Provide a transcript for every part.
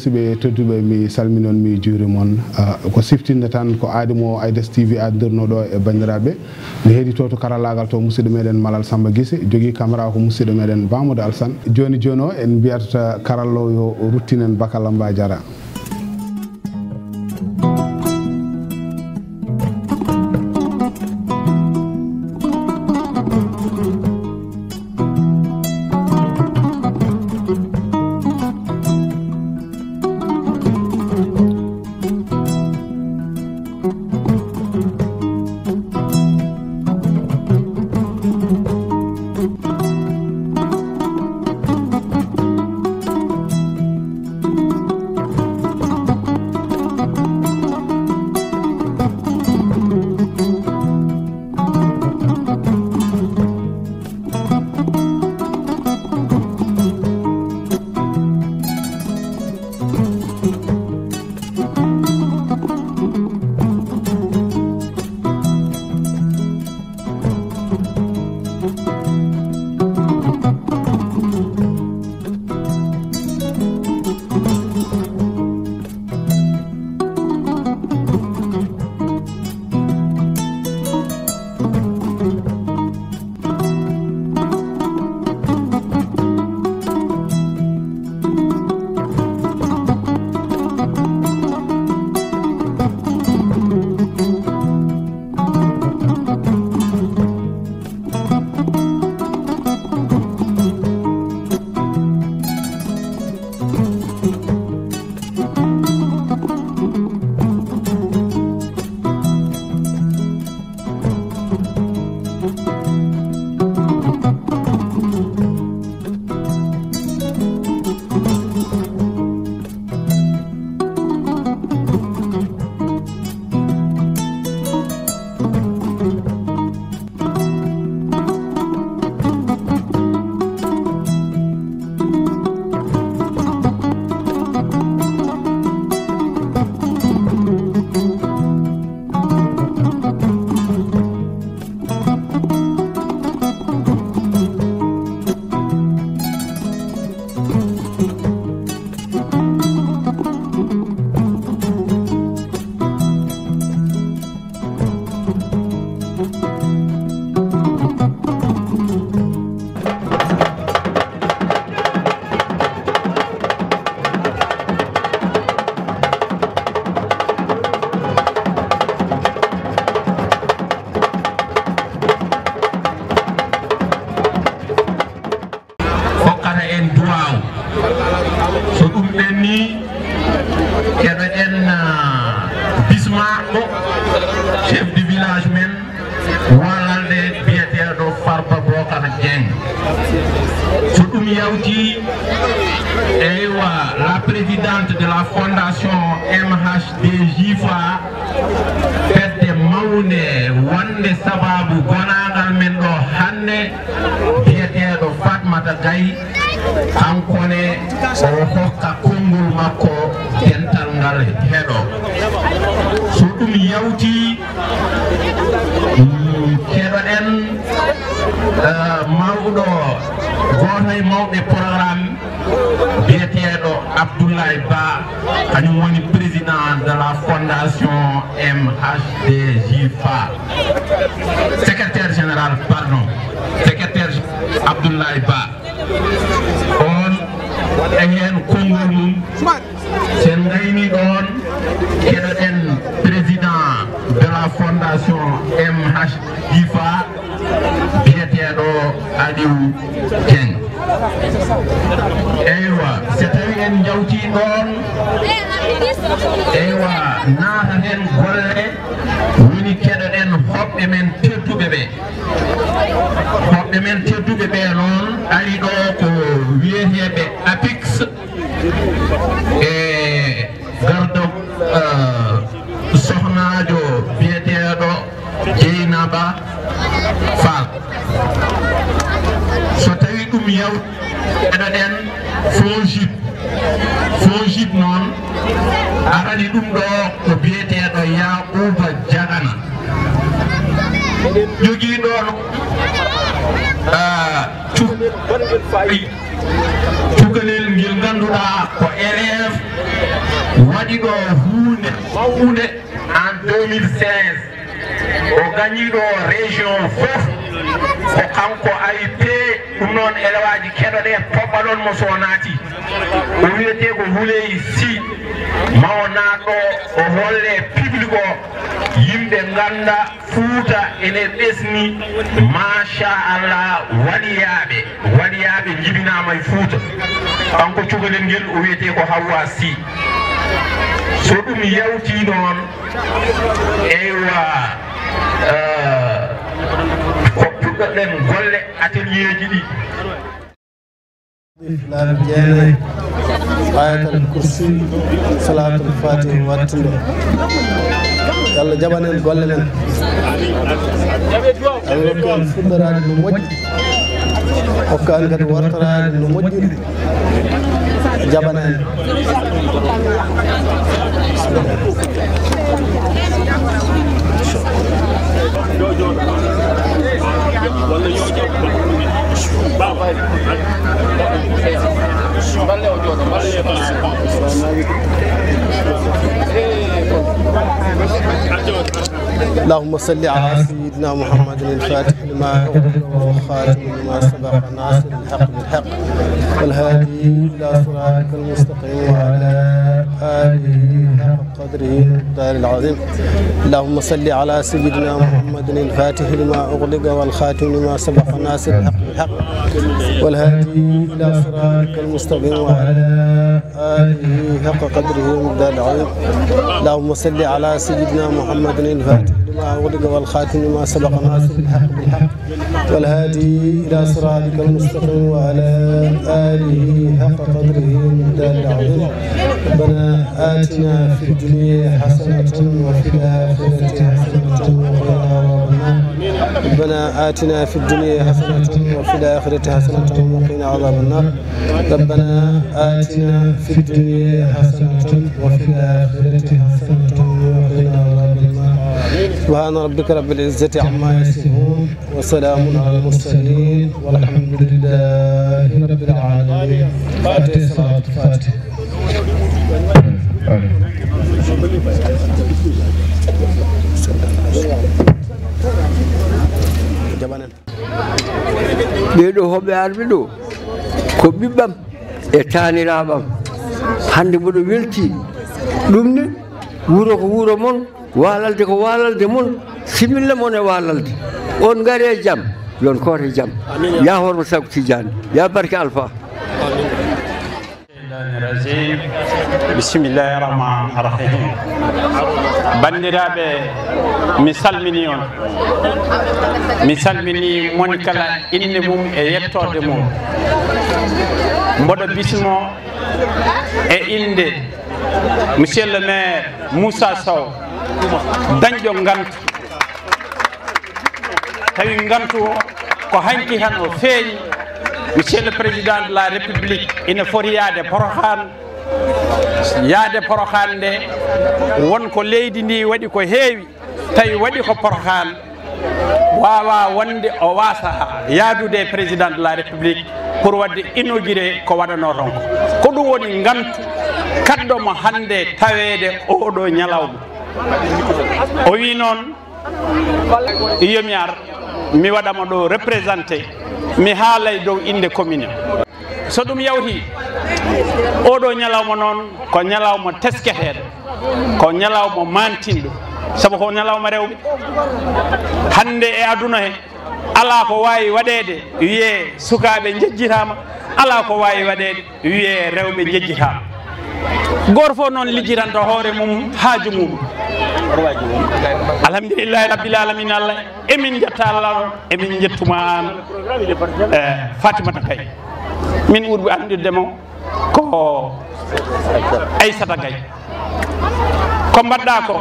musidɓe tedduɓe mi salminon mi juurimon ko siftinde tan ko aadi mo Aydes TV addirnoɗo e bandiraɓe mi heeɗito to karallagal to musidɗo meɗen Malal Samba Guissé jogui caméra ko musidɗo meɗen Bamadou Alsane joni joni o en mbiyata karallo yo ruttinen Bakalamba Diarra. chef du village men walalde biyeteɗo Farba Bocar Dieng so ɗum yawti la présidente de la fondation MHDJFA fedde mawne wonde sababu gonagal men ɗo hande biyeteɗo Fatmata Gaye kankone o hokka konngol makko dental ngal heɗo so ɗum yawti keɗoɗen mawɗo goto e mawɓe programme biyeteɗo Abdoulaye Ba kañum woni président de la fondation MHDJFA secrétaire général pardon secrétaire Abdoulaye Ba on e hen konngol mum sen gayni ɗon keɗoɗen président de la fondation MHDJFA biyeteɗo Aliou Dieng eywa so tawi en jawti ɗon eywa nataten golle woni keɗoɗen hoɓɓe men tedduɓe ɓe hoɓɓe woɓɓe men tedduɓe ɓe noon ari ɗo ko wiyeteɓe APIX e gardo sohnajo biyeteɗo Dieynaba Fall so tawi ɗum yawɗeɗen FONGIP noon arani ɗum ɗo ko biyeteɗo Yaqouba Diagana jogii ɗon cukalel ngel ngannduɗaa ko élève waɗi ɗo huunde mawde en 2016 o gañii ɗo région fof ko kanko AIP ɗum noon élewaji keɗoɗe toɓɓaɗon mo so naati o wiyete ko Houley Sy mawnaɗo o holle public o yimɓe ganda Fouta ene ɓesni machallah waɗiyaɓe jibinama e Fouta kanko cukalel ngel o wiyete ko Hawa Sy so ɗum yawti noon eywa ko puɗɗoɗen golle atelier ji ɗi jeenayi ayatal kursi salatul fatih wattude yalla jaɓanen golle men Allah hokkan fuɗɗorade no moƴƴi hokkan kadi wortorade no moƴƴiri jaɓanen اللهم صل على سيدنا محمد الفاتح لما أغلق والخاتم لما سبق ناصر الحق بالحق والهادي إلى صراطك المستقيم وعلى آله حق قدره الدار العظيم اللهم صل على سيدنا محمد الفاتح لما أغلق والخاتم لما سبق ناصر الحق بالحق والهادي إلى صراطك المستقيم وعلى آله حق قدره الدار العظيم اللهم صل على سيدنا محمد الفاتح لما أغلق والخاتم لما سبق ناصر الحق بالحق والهادي إلى صراطك المستقيم وعلى آله حق قدره الدار العظيم ربنا آتنا في الدنيا حسنة وفي الآخرة حسنة وقنا عذاب النار ربنا آتنا في الدنيا حسنة وفي الآخرة حسنة وقنا عذاب النار ربنا آتنا في الدنيا حسنة وفي الآخرة حسنة وقنا عذاب النار سبحان ربك رب العزة عما يصفون وسلام على المرسلين والحمد لله رب العالمين. فاتح صلاة فاتح. ɓeɗo hoɓe arɓe ɗo ko ɓiɓɓam e taniraɓam hande mboɗo welti ɗum ne wuro ko wuro mon walalde ko walalde mon similla mon e walalde on gari e jaam yon kote jaam ya hormo Sagu Tidiane ya barke Alpha bisimillahi rahmani rahim bandiraɓe mi salmini on mi salmini moni kala inde mum e yettode mum mboɗo bismo e inde monsieur le maire Moussa Sow dañƴo ngantu tawi ngantu ko hanki tan o feeñi monsieur le président de la république ina foti yaade Porokhane nde wonko leydi ndi waɗi ko heewi tawi waɗi ko Porokhane wawa wonde o wasa yaadude président de la république pour wadde inauguré ko waɗano ton ko ɗum woni ngantu kaddomo hande tawede oɗo ñalawma o wi noon yomi ar mi waɗama ɗo représenté mi haalay dow inde commune so ɗum yawti oɗo ñalawma noon ko ñalawma tesketeɗo ko ñalawma mantinɗo sabu ko ñalawma rewɓe hande e aduna he ala ko wawi waɗede wiye sukaɓe jejjitama ala ko wawi waɗede wiye rewɓe jejjitama goto fof noon lijjiranto hoore mum haaju muɗum alhamdulillahi rabbil alamin Allah emin jetta Allah emin jettuma an Fatimata Gaye min ɓurɓe anndudemo ko Aissata Gaye ko mbaɗɗa ko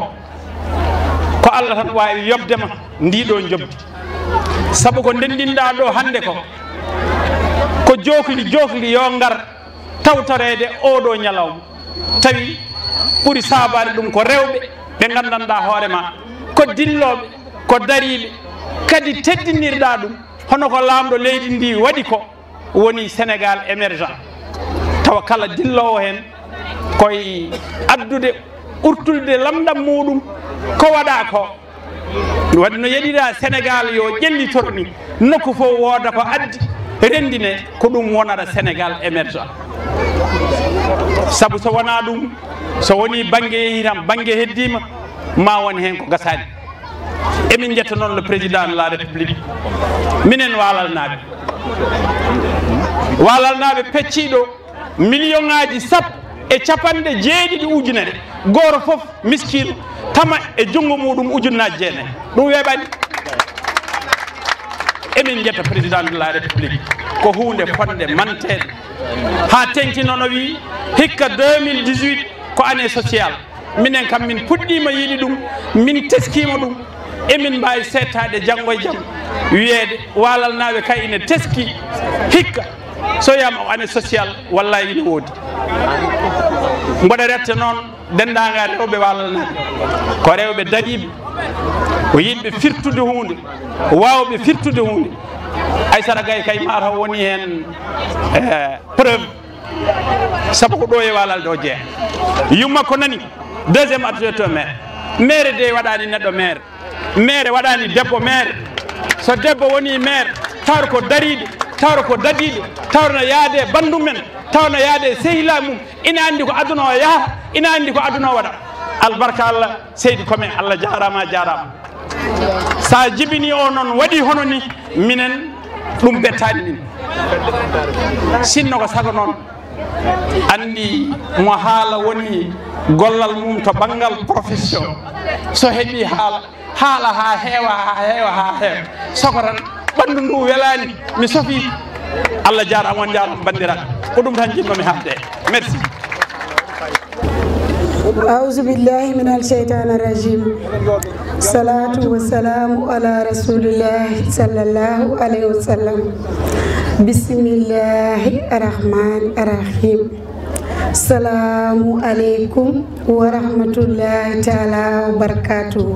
Allah tan wawi yobdema ndiɗo jobdi saabu ko ndendinɗa ɗo hande ko jokli yo ngar tawtorede oɗo ñalawma tawi ɓuuri sabade ɗum ko rewɓe ɓe gandanɗa hoorema ko dilloɓe ko dariɓe kadi teddinirɗa ɗum hono ko lamɗo leydi ndi waɗi ko woni Sénégal émergent tawa kala dillowo hen koye addude urtulde lamɗam muɗum ko waɗa ko waɗi no yeɗira Sénégal yo ƴellitoro ni nokku fof wooda ko addi rendine ko ɗum wonata Sénégal émergent saabu so wona ɗum so woni banggue yehitam banggue heddima ma won hen ko gasani emin jetta noon le président de la république minen walal naɓe pecciɗo million ngaji sappo e capanɗe jeeɗiɗi ujunere goto foof miskino tama e junggo muɗum ujunnaji jeenayyi ɗum weeɓani emin jetta président de la république ko hunde fonde mantede ha tenkinono wi hikka 2018 ko année sociale minen kam min puɗɗima yiiɗi ɗum min teskima ɗum emin mbawi settade janggo e jaam wiyede walal naɓe kay ine teski hikka so yama o année sociale wallahi ine woodi mboɗa retta noon dendaga rewɓe walal naɓe ko rewɓe daɗiɓe ko yimɓe firtude hunde wawɓe firtude hunde Aissata Gaye kay mataw woni hen preuve saabu ko ɗo e walal ɗo jeeya yumma ko nani deuxiéme adjoint maire de waɗani neɗɗo maire waɗani debbo maire so debbo woni maire tawra ko dariɗo tawra ko dadiɗo tawra yaade bandum men tawna yaade sehila mum ina andi ko aduna o yaha ina andi ko aduna o waɗa albarka Allah seydi komen Allah jarama sa jibini o noon waɗi hono ni minen ɗum bettani min sinno ko sago noon andi mo haala woni gollal mum to banggal profession so heeɓi haala ha heewa soko tan ɓandu ndu welani mi sofi Allah jarama on jarama bandiraɓe ko ɗum tan jinnomi haalde merci أعوذ بالله من الشيطان الرجيم صلاة والسلام على رسول الله صلى الله عليه وسلم بسم الله الرحمن الرحيم السلام عليكم ورحمة الله تعالى وبركاته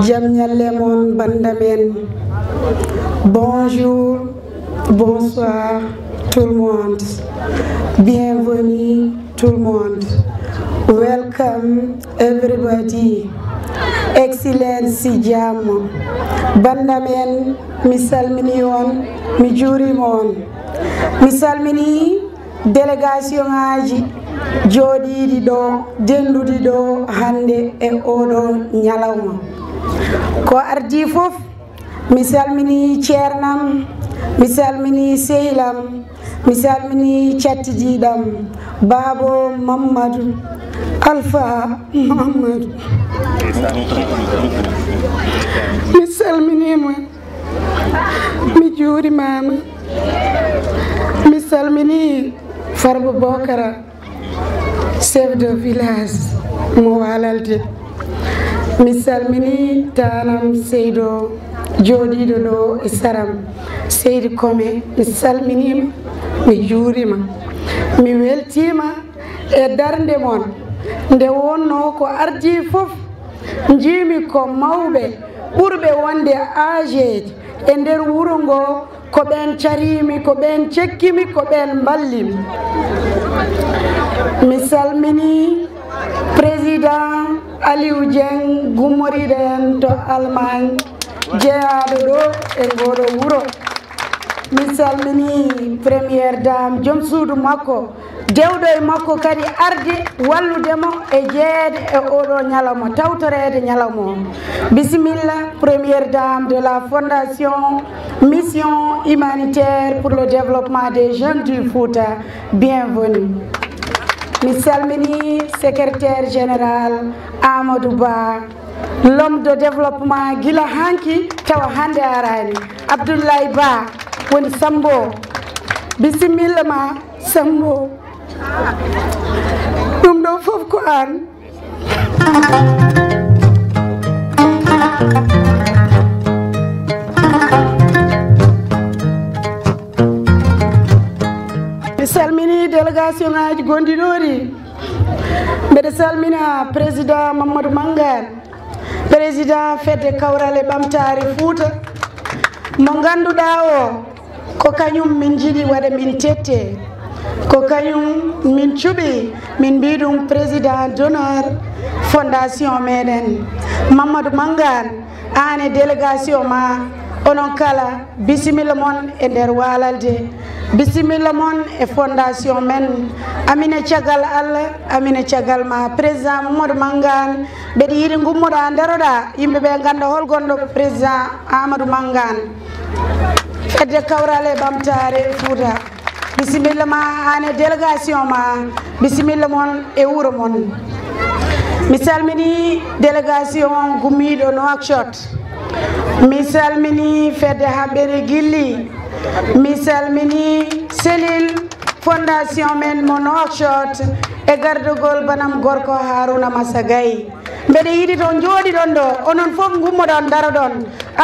جميع لمن بندمين bonjour bonsoir tout le monde bienvenue tout le monde. Welcome everybody. Excellency Jam. Bandamen misalmini on mi jurima on. Misalmini délégation aji jooɗiɗi ɗo denduɗi ɗo hande e oɗo ñalawma. Ko ardi fof misalmini ceernam, misalmini sehilam, misalmini cattidiɗam Babo Mamadou Alpha Mamadou mi salminima mi juurimama mi salmini Farba Bokara chef de village mo Walalde mi salmini tanam Seydo jooɗiɗo ɗo e Saram Seydi Kome mi salminima mi juurima mi weltima e darde mon nde wonno ko ardi fof jimi ko mawɓe ɓurɓe wonde âgé e nder wuro ngo ko ɓen carimi ko ɓen cekkimi ko ɓen ballimi mi salmini président Aliou Dieng gummoriɗo en to Allemagne jeeyaɗo ɗo e ngoɗo wuro mi salmini premiére dame joom suudu makko dewɗo e makko kadi arde walludemo e jeeyede e oɗo ñalawma tawtorede ñalawma o bisimilla première dame de la fondation mission humanitaire pour le développement des jeunes du Fouta bienvenue mi salmini secrétaire général Amadou Ba l'homme de développement gila hanki tawa hande arani Abdoulaye Ba woni Sambo bisimilla ma Sambo ɗum ɗo fof ko an mi salmini délégation ngaji gondiɗori mbeɗa salmina président Mamadou Mangane président fedde kawral e ɓamtare Fouta mo ganduɗa o ko kañum min jiiɗi waɗa min tette ko kañum min cuɓi min mbi ɗum président d'honneur fondation meɗen Mamadou Mangane an e délégation ma onon kala bisimilla mon e nder walalde bisimilla mon e fondation men amine caggal Allah amine caggal ma président Mamadou Mangane mbeɗa yiiɗi gummoɗa daroɗa yimɓeɓe ganda hol gonɗo président Amadou Mangane fedde kawral e ɓamtare Fouta bisimilla ma an e délégation ma bisimilla mon e wuuro mon mi salmini délégation gummiɗo Nouakchott mi salmini fedde haɓɓere Guilly mi salmini cellule fondation men mo Nouakchott e gardugol banam gorko Harouna Massa Gaye mbeɗa yiiɗi toon jooɗiɗon ɗo onon fof gummoɗon daroɗon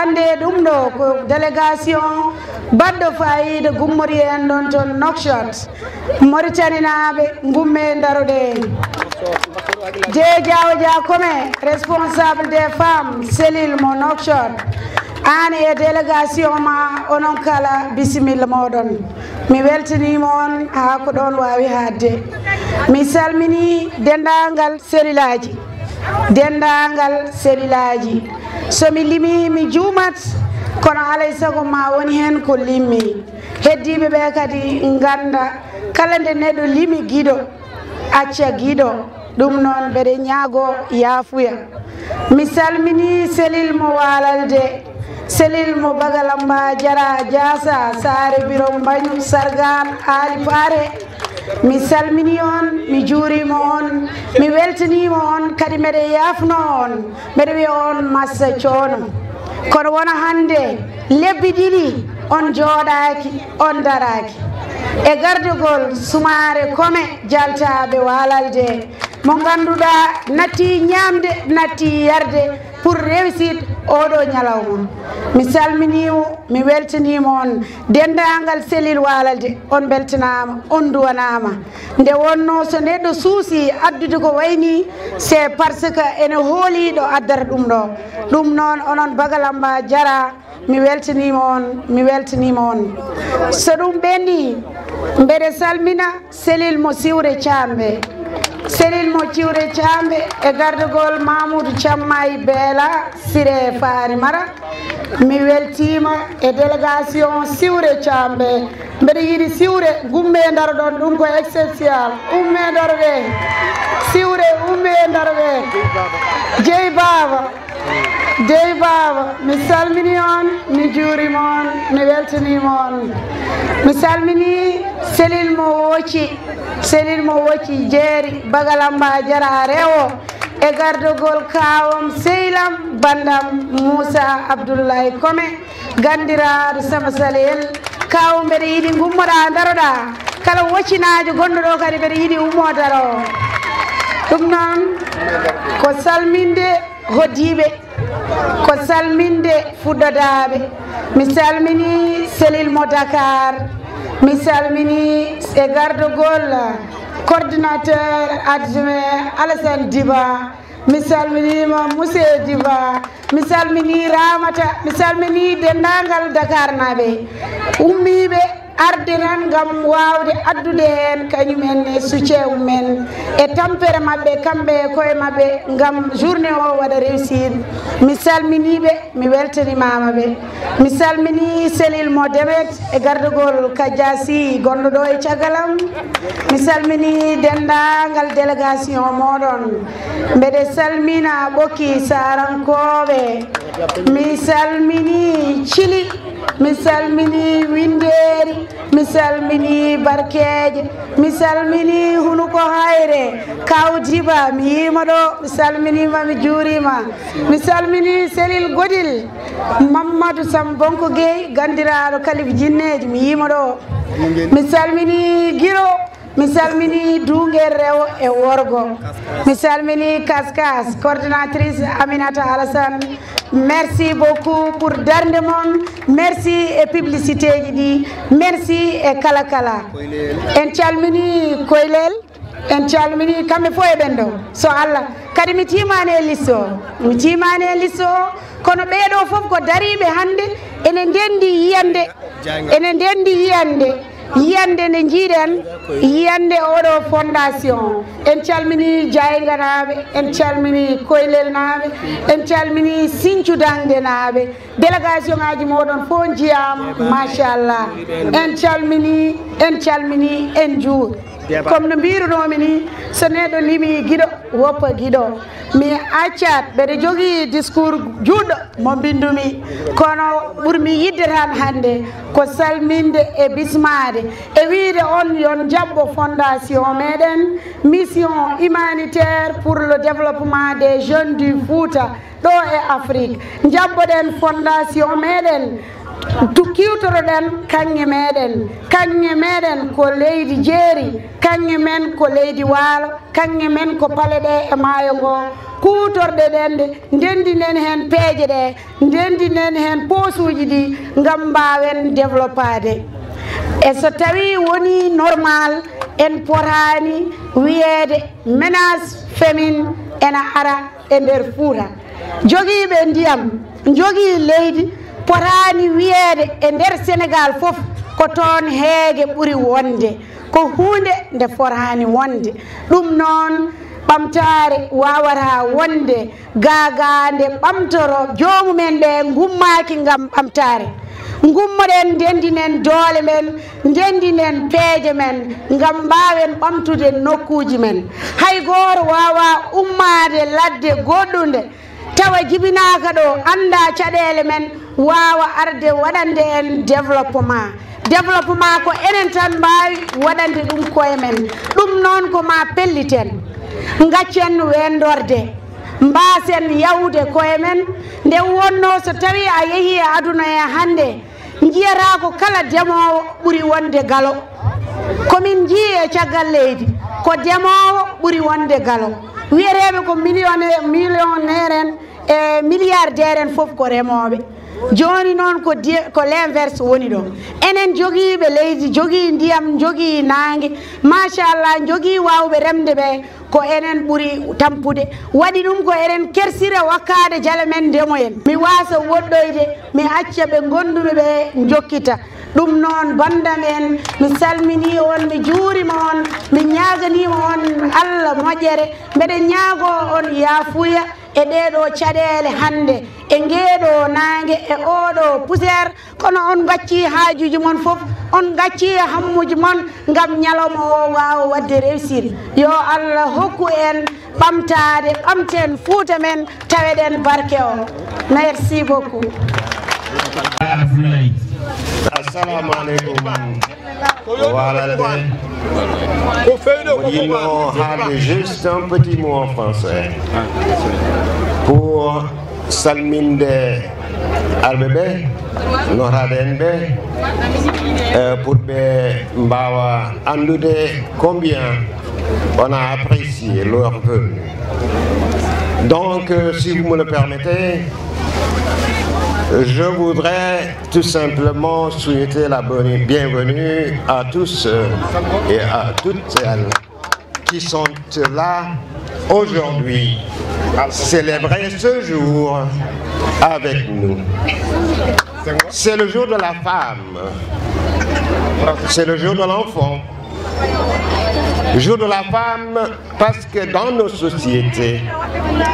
ande ɗum ɗo ko délégation baɗɗo fayida gummori en ɗon toon Nouakchott Mauritanie naɓe gumme daroɗe Diawo Diakome responsable des femmes cellule mo Nouakchott an e délégation ma onon kala bisimilla moɗon mi weltanima on ha ko ɗon wawi hadde mi salmini dendagal cellulaji somi limi mi juumat kono alay sago ma woni hen ko limmi heddiɓe ɓe kadi ganda kala nde neɗɗo limi guiɗo acca guiɗo ɗum noon mbeɗe ñaago yaafuya mi salmini cellule mo Walalde cellule mo Bagalamba Jara Diassa Saare Birom Mbañu Sargan Ali Paare mi salmini on mi juurima on mi weltanima on kadi mbeɗe yaafno on mbeɗe wiya on massa coono kono wona hande lebbi ɗiɗi on jooɗaki on daraki e gardugol sumare kome jaltaɓe Walalde mo ganduɗa natti ñamde natti yarde pour réussite oɗo ñalawma mi salminimo mi weltanima on dendagal cellule Walalde on beltanama on duwanama nde wonno so neɗɗo suusi addude ko wayni c'est parce que ene hooliɗo addata ɗum ɗo ɗum noon onon Bagalamba Jara mi weltanima on so ɗum ɓenni mbeɗe salmina cellule mo Siwre Thiambe e gardugol Mamoudou Thiammayi Beela Siré Fari Mara mi weltima e délégation Siwre Thiambe mbeɗa yiiɗi Siwre gumme daroɗon ɗum ko exceptionnel umme daroɗe Siwre umme daroɗe Jeyi Baba mi salmini on mi juurima on mi weltanima on mi salmini cellule mo Wocci Jeeri Bagalamba Jara Rewo e gardugol kawam Seylam bandam Moussa Abdoulaye Kome gandiraɗo Samba Salel kaw mbeɗa yiiɗi gummoɗa daroɗa kala woccinajo gonɗo ɗo kadi mbeɗa yiiɗi ummo daro ɗum noon ko salminde hoddiɓe ko salminde fuɗɗodaɓe mi salmini cellule mo Dakar mi salmini e gardugol coordinateur adjoint Alassane Diba mi salminima Moussé Diba mi salmini Ramata mi salmini dendagal Dakar naɓe ummiɓe arde tan gam wawde addude hen kañumenne soutien mumen e tampere mabɓe kamɓe koye mabɓe gam journée o waɗa réussir mi salminiɓe mi weltanimama ɓe mi salmini cellule mo Demet e gardugol Kadiasi gonɗo ɗo e caggalam mi salmini dendagal délégation moɗon mbeɗe salmina ɓokki sarankoɓe mi salmini Thily mi salmini Winderi, mi salmini Barkeje, mi salmini Hunuko Hayre, Kawjiba mi yima ɗo, mi salminima mi juurima, mi salmini Selil Godil, Mamadou Sambonko Gueye gandiraɗo Kalif Jinneji mi yima ɗo, mi salmini Giro, mi salmini Dunguel Rewo e Worgo, mi salmini Kaskas, coordinatrice Aminata Alassane. Merci beaucoup pour darde mon, merci et publicité ji, merci et kala kala. En calmini Koylel, en calmini kamɓe fof e ɓen ɗo so Allah kadi mi timani e lisso kono ɓeɗo fof ko dariɓe hande ene ndendi yiyande nde jiiɗen yiyande oɗo fondation en calmini Diayganaɓe, en calmini Koylel naɓe, en calmini Sinthiou Dangde naɓe, délégation ngaji moɗon fof jiyama machallah, en calmini en juur comme no mbirunomi ni so neɗɗo limi guiɗo woppa guiɗo mi accat ɓeɗe jogui discours juɗɗo mo bindumi kono ɓurmi yidde tan hande ko salminde e bismade e wiide on yon jabbo fondation meɗen mission humanitaire pour le développement des jeunes du Fouta ɗo e Afrique jabboɗen fondation meɗen kiwtoroɗen kanŋe meɗen ko leydi jeeri kanŋe men ko leydi waalo kanŋe men ko pale ɗe e maayo ngo kuutorɗe ɗen de ndendinen hen peeje ɗe ndendinen hen posuji ɗi ngam mbawen développade e so tawi woni normal en potani wiyeede ménage fémine ena ara e nder Fouta jogiiɓe ndiyam jogii leydi potani wiyeede e nder Sénégal fof ko toon heege ɓuri wonde ko hunde nde forani wonde ɗum noon ɓamtare wawata wonde gagande ɓamtoro jomumen ɓe gummaki ngam ɓamtare gummoɗen ndendinen doole men ndendinen peeje men ngam mbawen ɓamtude nokkuji men hay goto wawa ummade ladde goɗɗunde tawa jibinaka ɗo anda caɗele men wawa arde waɗande en développement ko enen tan mbawi waɗande ɗum koye men ɗum noon ko ma pelliten gaccen wendorde mbasen yawde koye men nde wonno so tawi a yeehi e aduna e hande jiyata ko kala demowo ɓuuri wonde galo komin jii e caggal leydi ko demowo ɓuuri wonde galo wiyeteɓe ko millionnaire en e milliardaire en fof ko remoɓe joni noon ko l'inverse woni ɗo enen jogiiɓe leydi jogii ndiyam jogii nangue machallah jogii wawɓe remde ɓe ko enen ɓuuri tampude waɗi ɗum ko enen kersira wakkade jale men ndemoyen mi wasa woɗɗoyde mi acca ɓe gonduɓe ɓe jokkita ɗum noon bandam en mi salmini on mi juurima on mi ñaganima on Allah moƴƴere mbeɗe ñaago on yaafuya e ɗeɗo caɗele hande e ngeeɗo nangue e oɗo poussiére kono on gacci haajuji mon fof on gacci hammuji mon ngam ñalawma o wawa wadde réussir yo Allah hokku en ɓamtade ɓamten Fouta men taweɗen barke o merci beaucoup. Assalamu alaikum. Juste un petit mot en français pour salminde alɓeɓe notaɗen ɓe pour ɓe mbawa andude combien on a apprécié leur venue. Donc si vous me le permettez, je voudrais tout simplement souhaiter la bienvenue à tous et à toutes celles qui sont là aujourd'hui à célébrer ce jour avec nous. C'est le jour de la femme, c'est le jour de l'enfant, le jour de la femme parce que dans nos sociétés,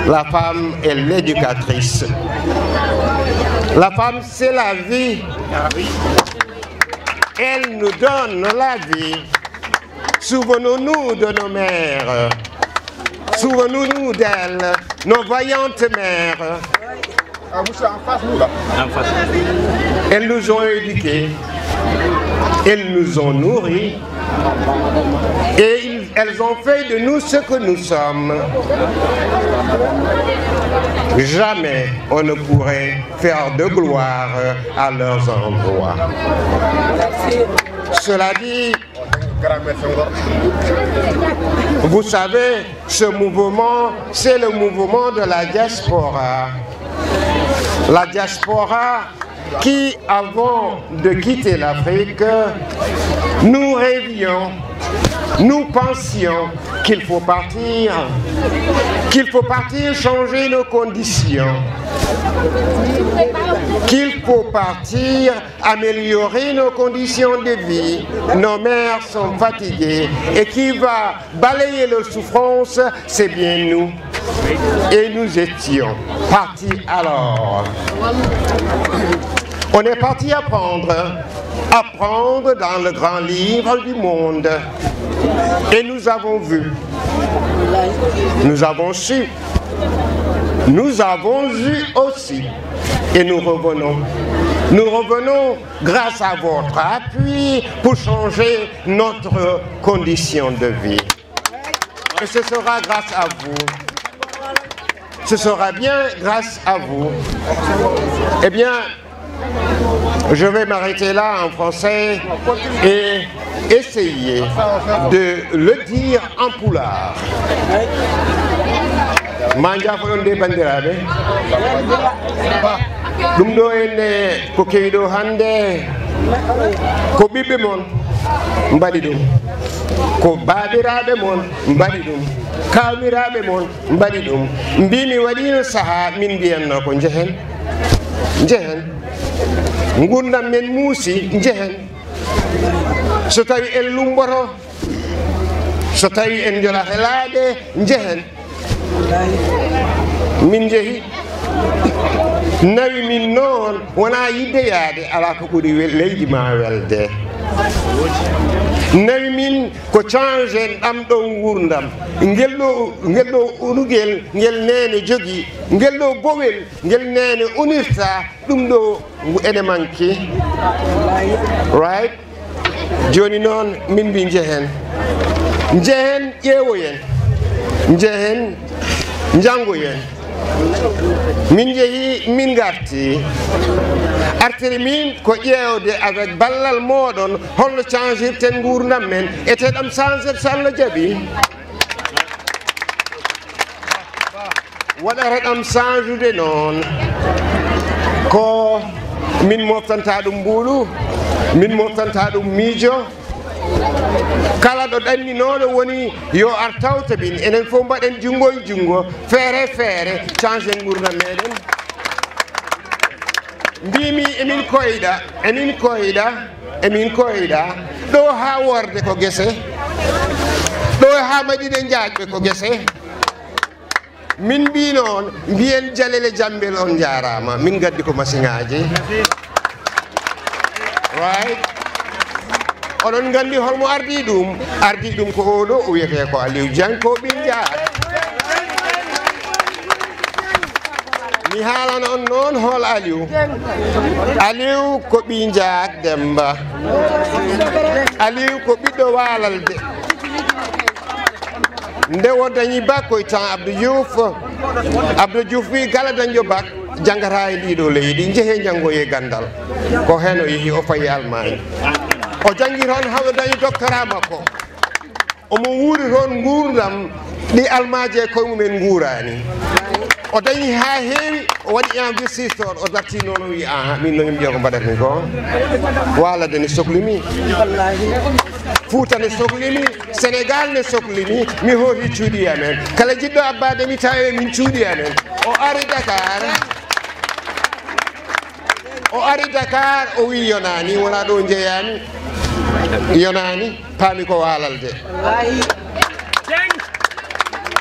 la femme est l'éducatrice. La femme, c'est la vie. Elle nous donne la vie. Souvenons-nous de nos mères. Souvenons-nous d'elles, nos vaillantes mères. Elles nous ont éduqués, elles nous ont nourris et elles ont fait de nous ce que nous sommes. Jamais on ne pourrait faire de gloire à leurs endroits. Cela dit, vous savez, ce mouvement, c'est le mouvement de la diaspora. La diaspora qui, avant de quitter l'Afrique, nous rêvions, nous pensions qu'il faut partir changer nos conditions, qu'il faut partir améliorer nos conditions de vie. Nos mères sont fatiguées et qui va balayer leur souffrance, c'est bien nous. Et nous étions partis alors. On est parti apprendre dans le grand livre du monde. Et nous avons vu, nous avons su, nous avons eu aussi. Et nous revenons. Nous revenons grâce à votre appui pour changer notre condition de vie. Et ce sera grâce à vous. Ce sera bien grâce à vous. Eh bien, je vais m'arrêter là en français et essayer de le dire en pulaar. Manja fonde bandiraɓe ɗum ɗo enne ko kewi ɗo hande ko ɓiɓɓe mon mbaɗi ɗum, ko baabiraɓe mon mbaɗi ɗum, kawmiraɓe mon mbaɗi ɗum. Mbimi waɗino saaha min mbiyanno ko jehen gurdam men muusi jehen. So tawi en lumboto, so tawi en jolata laaɗe jehen. Min jehi nawi min noon wona yidde yaade ala ko ɓuri leydi ma welde. Nawi min ko change ɗam ɗon gurdam ngel ɗo unugel ngel nene jogui, ngel ɗo bowel ngel nene unirta, ɗum ɗo ene manki. Right? Joni noon min mbi jehen ƴeewoyen, jehen jangoyen. Min jeehi min garti artere min ko ƴeewde avec ballal moɗon holno changirten gurdam men e teɗam changer so Allah jaaɓi. Waɗata ɗam change noon ko min moftanta ɗum mbuulu, min moftanta ɗum miijo. Kala ɗo ɗanninoɗo woni yo ar tawta min, enen fof mbaɗen junngo e junngo feere feere change gurdam meɗen. Mbimi emin koyɗa ɗo ha worde ko gese, ɗo ha Madina jaajɓe ko gese. Min mbi noon mbiyen Jalele Jambel on jarama, min gaddi ko masiŋaji. Right? Oɗon gandi holmo ardi ɗum ko oɗo o wiyete ko Aliou Dieng ko ɓin jaar. Mi haalana on noon hol Aliou ko ɓi Jaak Demba. Aliou ko ɓiɗɗo Walalde. Nde o dañi bac koye temps Abdou Diouf wi kala dañƴo bac janggata e ɗiɗo leydi jeehe janggoye gandal ko hen o yeehi o fayi Allemagne. O jangi toon hawo dañi doctorat makko, omo wuuri toon gurdam ɗi almaji e koye mumen guurani. O dañi ha heewi, o waɗi investir toon, o darti noon o wi aha min noon mbiya ko mbaɗatmi ko Walade ne sohlimi, Fouta ne sohlimi, Sénégal ne sohlimi, mi hooti cuuɗi amen. Kala jiɗɗo abbade mi tawi min cuuɗi amen. O ari Dakar o wi yonani wona ɗo jeeyami, yonani paami ko Walalde.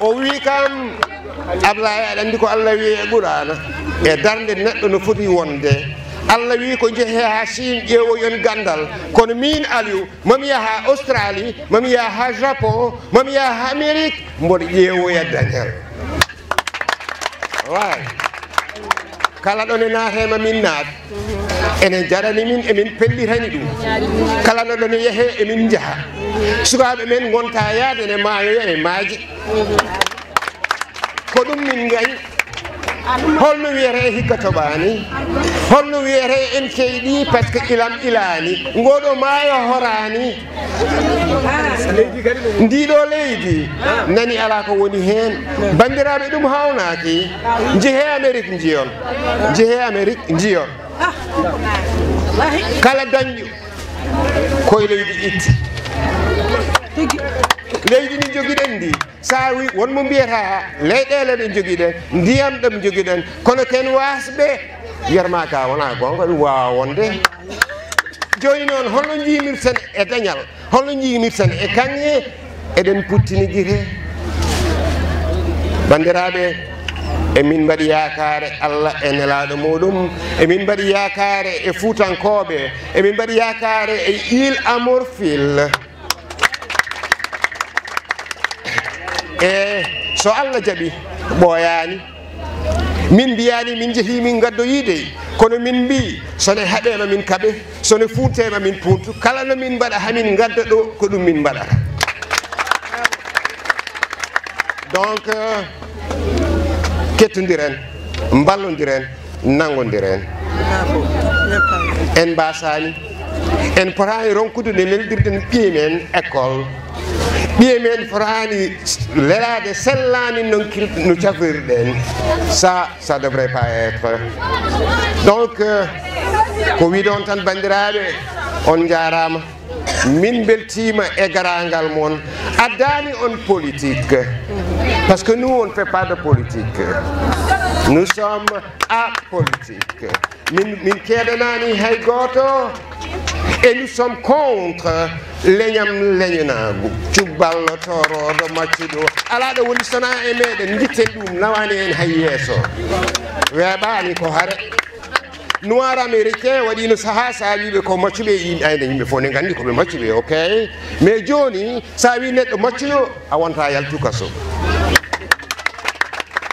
O wi kam Ablaye aɗa andi ko Allah wi e Qur'ana e darde neɗɗo no foti wonde. Allah wi ko jeehe ha Chine ƴeewoyon gandal, kono min Aliou mami yaha Australie, mami yaha Japon, mami yaha Amérique, mboɗo ƴeewoya dañal. Right. kala ɗon e naatema min naat enen jarani min emin pellitani ɗum kala no ɗon yeehe emin jaaha sukaɓe men gonta yaade ne maayo e maaji ko ɗum min gayi holno wiyete hikka toɓani holno wiyete en keyɗi par ce que ilam ilani ngoɗo maayo horani ndiɗo leydi nani ala ko woni hen bandiraɓe ɗum hawnaki jeehe Amérique jiyon jeehe Amérique jiyon kala dañƴo koye leydi itti leydi ndi joguiɗen ndi sa wi wonmo mbiyata leyɗele ɗe joguiɗen ndiyam ɗam joguiɗen kono ken wasɓe wiyatma ka wona gonga ɗum wawa wonde joni noon holno jimirten e dañal holno jimirten e kanŋe eɗen puttiniguire bandiraɓe emin mbaɗi yakare Allah e nelaɗo muɗum emin mbaɗi yakare e Fuutankoɓe emin mbaɗi yakare e Île à Morphil e so Allah jaaɓi ɓooyani min mbiyani min jeehi min gaddoyide kono min mbi sone haɗema min kaaɓe sone fuutema min puntu kala no min mbaɗa hamin gadda ɗo ko ɗum min mbaɗata donc kettodiren ballodiren nangodiren en mbasani en potani ronkude ne leldirɗen ɓiye men école ɓiye men fotani lelade sellani no cafrirɗen ça devrait pas être donc ko wiɗon tan bandiraɓe on jarama min beltima e garagal moon addani on politique parce que nous on ne fait pas de politique nous sommes apolitiques min keɗanani hay goto et nous sommes contre leñam leñanagu cubballo toroɗo maccuɗo ala ɗo woni sona e meɗen jitten ɗum nawani en hay yeeso weeɓani ko haare noir américain waɗino saaha sa wiɓe ko maccuɓe ayde yimɓe fof ne gandi koɓe maccuɓe ok mais joni sa wi neɗɗo maccuɗo a wonta yaltu kaso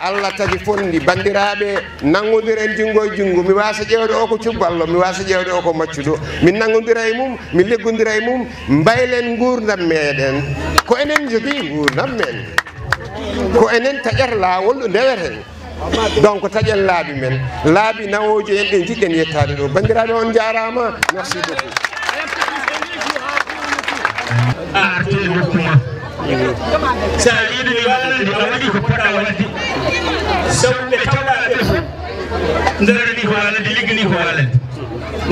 Allah tagi fondi bandiraɓe nangodiren junggo e junggo mi wasa ƴewde o ko cubballo mi wasa ƴewde o ko maccuɗo min nangodira e mum min leggodira e mum mbaylen gurdam meɗen ko enen jogui gurdam men ko enen taƴata lawol ɗo ndeweten donc taƴen laabi men laabi nawoji en ɗe jiɗɗen yettade ɗo bandiraɓe on jarama merci beaucoup sa yiɗi walde a waɗi ko poɗɗa walde sawɓe tawɗaɓe fof darani ko walade liggani ko walade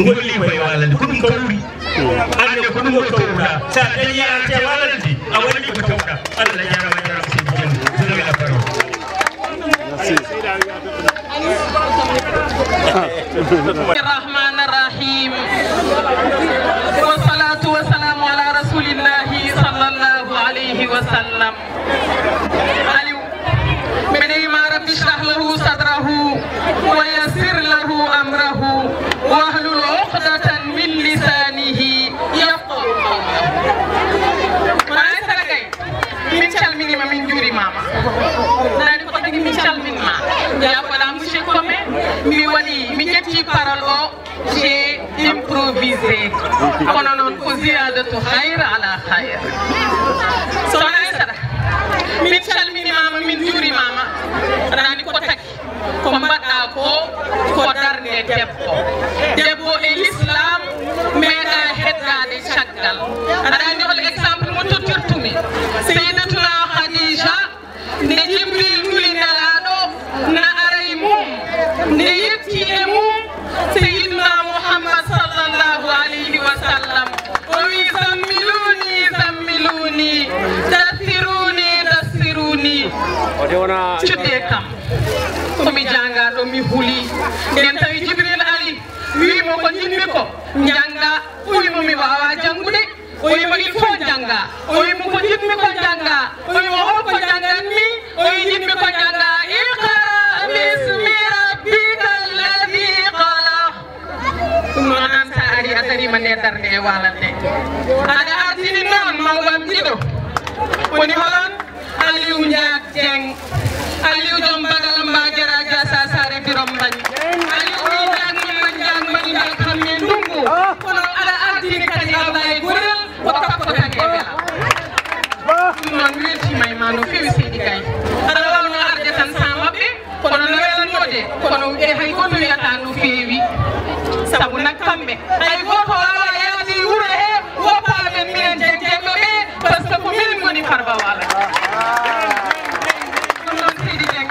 golli koye walade ko ɗum kawri ande ko ɗum o tawɗa sa dañi arte walade a waɗi ko tawɗa Allah jarama jarama seydi jen donne la parole الرحمن الرحيم والصلاة والسلام على رسول الله صلى الله عليه وسلم من ما رب اشرح له صدره ويسر له أمره واحلل عقدة من لسانه يفقه قوله min calminima min juurimama nani ko tagi min calminma yafola monsieur Kome mi waɗi mi ƴetti parole o j'ai improvisé kono noon ko ziyadatu hayre ala hayre sohna Aissata min calminimama min juurimama nani ko tagi ko mbaɗɗa ko darde debbo debbo e l'islam meeɗa heddade caggal aɗa andi hol exemple mo tottirtumi seydatuna Khadija nde Jibril wuli nelaɗo na aray mum nde yetti e mum seydina Muhammad sallallahu alayhi wa sallam o wi zammiluni zammiluni dassiruni dassiruni cudde kam komi jangaɗo mi huuli nden tawi Jibril ali wimo ko jinmi ko janga o wimo mi wawa jangude o wimo il faut janga o wimo ko jinmi ko janga o wimo holko janganmi o wi jinmi ko janga iqra bismi rabbika alladi khalaq ɗum noon an sa ari a darima nde darde e walande aɗa artini noon mawɓam ɗiɗo woni holon Aliou Ndiak Dieng Aliou Diom Bagal Mbadiara Diassa Sare Birom Mbagnick ko tappotake wela ɗum noon weltima e ma no fewi seydi kay aɗa wawno arde tan sa maɓɓe kono no welanode kono e hay goto wiyata no fewi sabu nak kamɓe hay goto wawa yaadi wuuro he woppaɓen minen jeggeɓe ɓe par ce que ko min goni Farba Walo ɗum noon seydi Dieng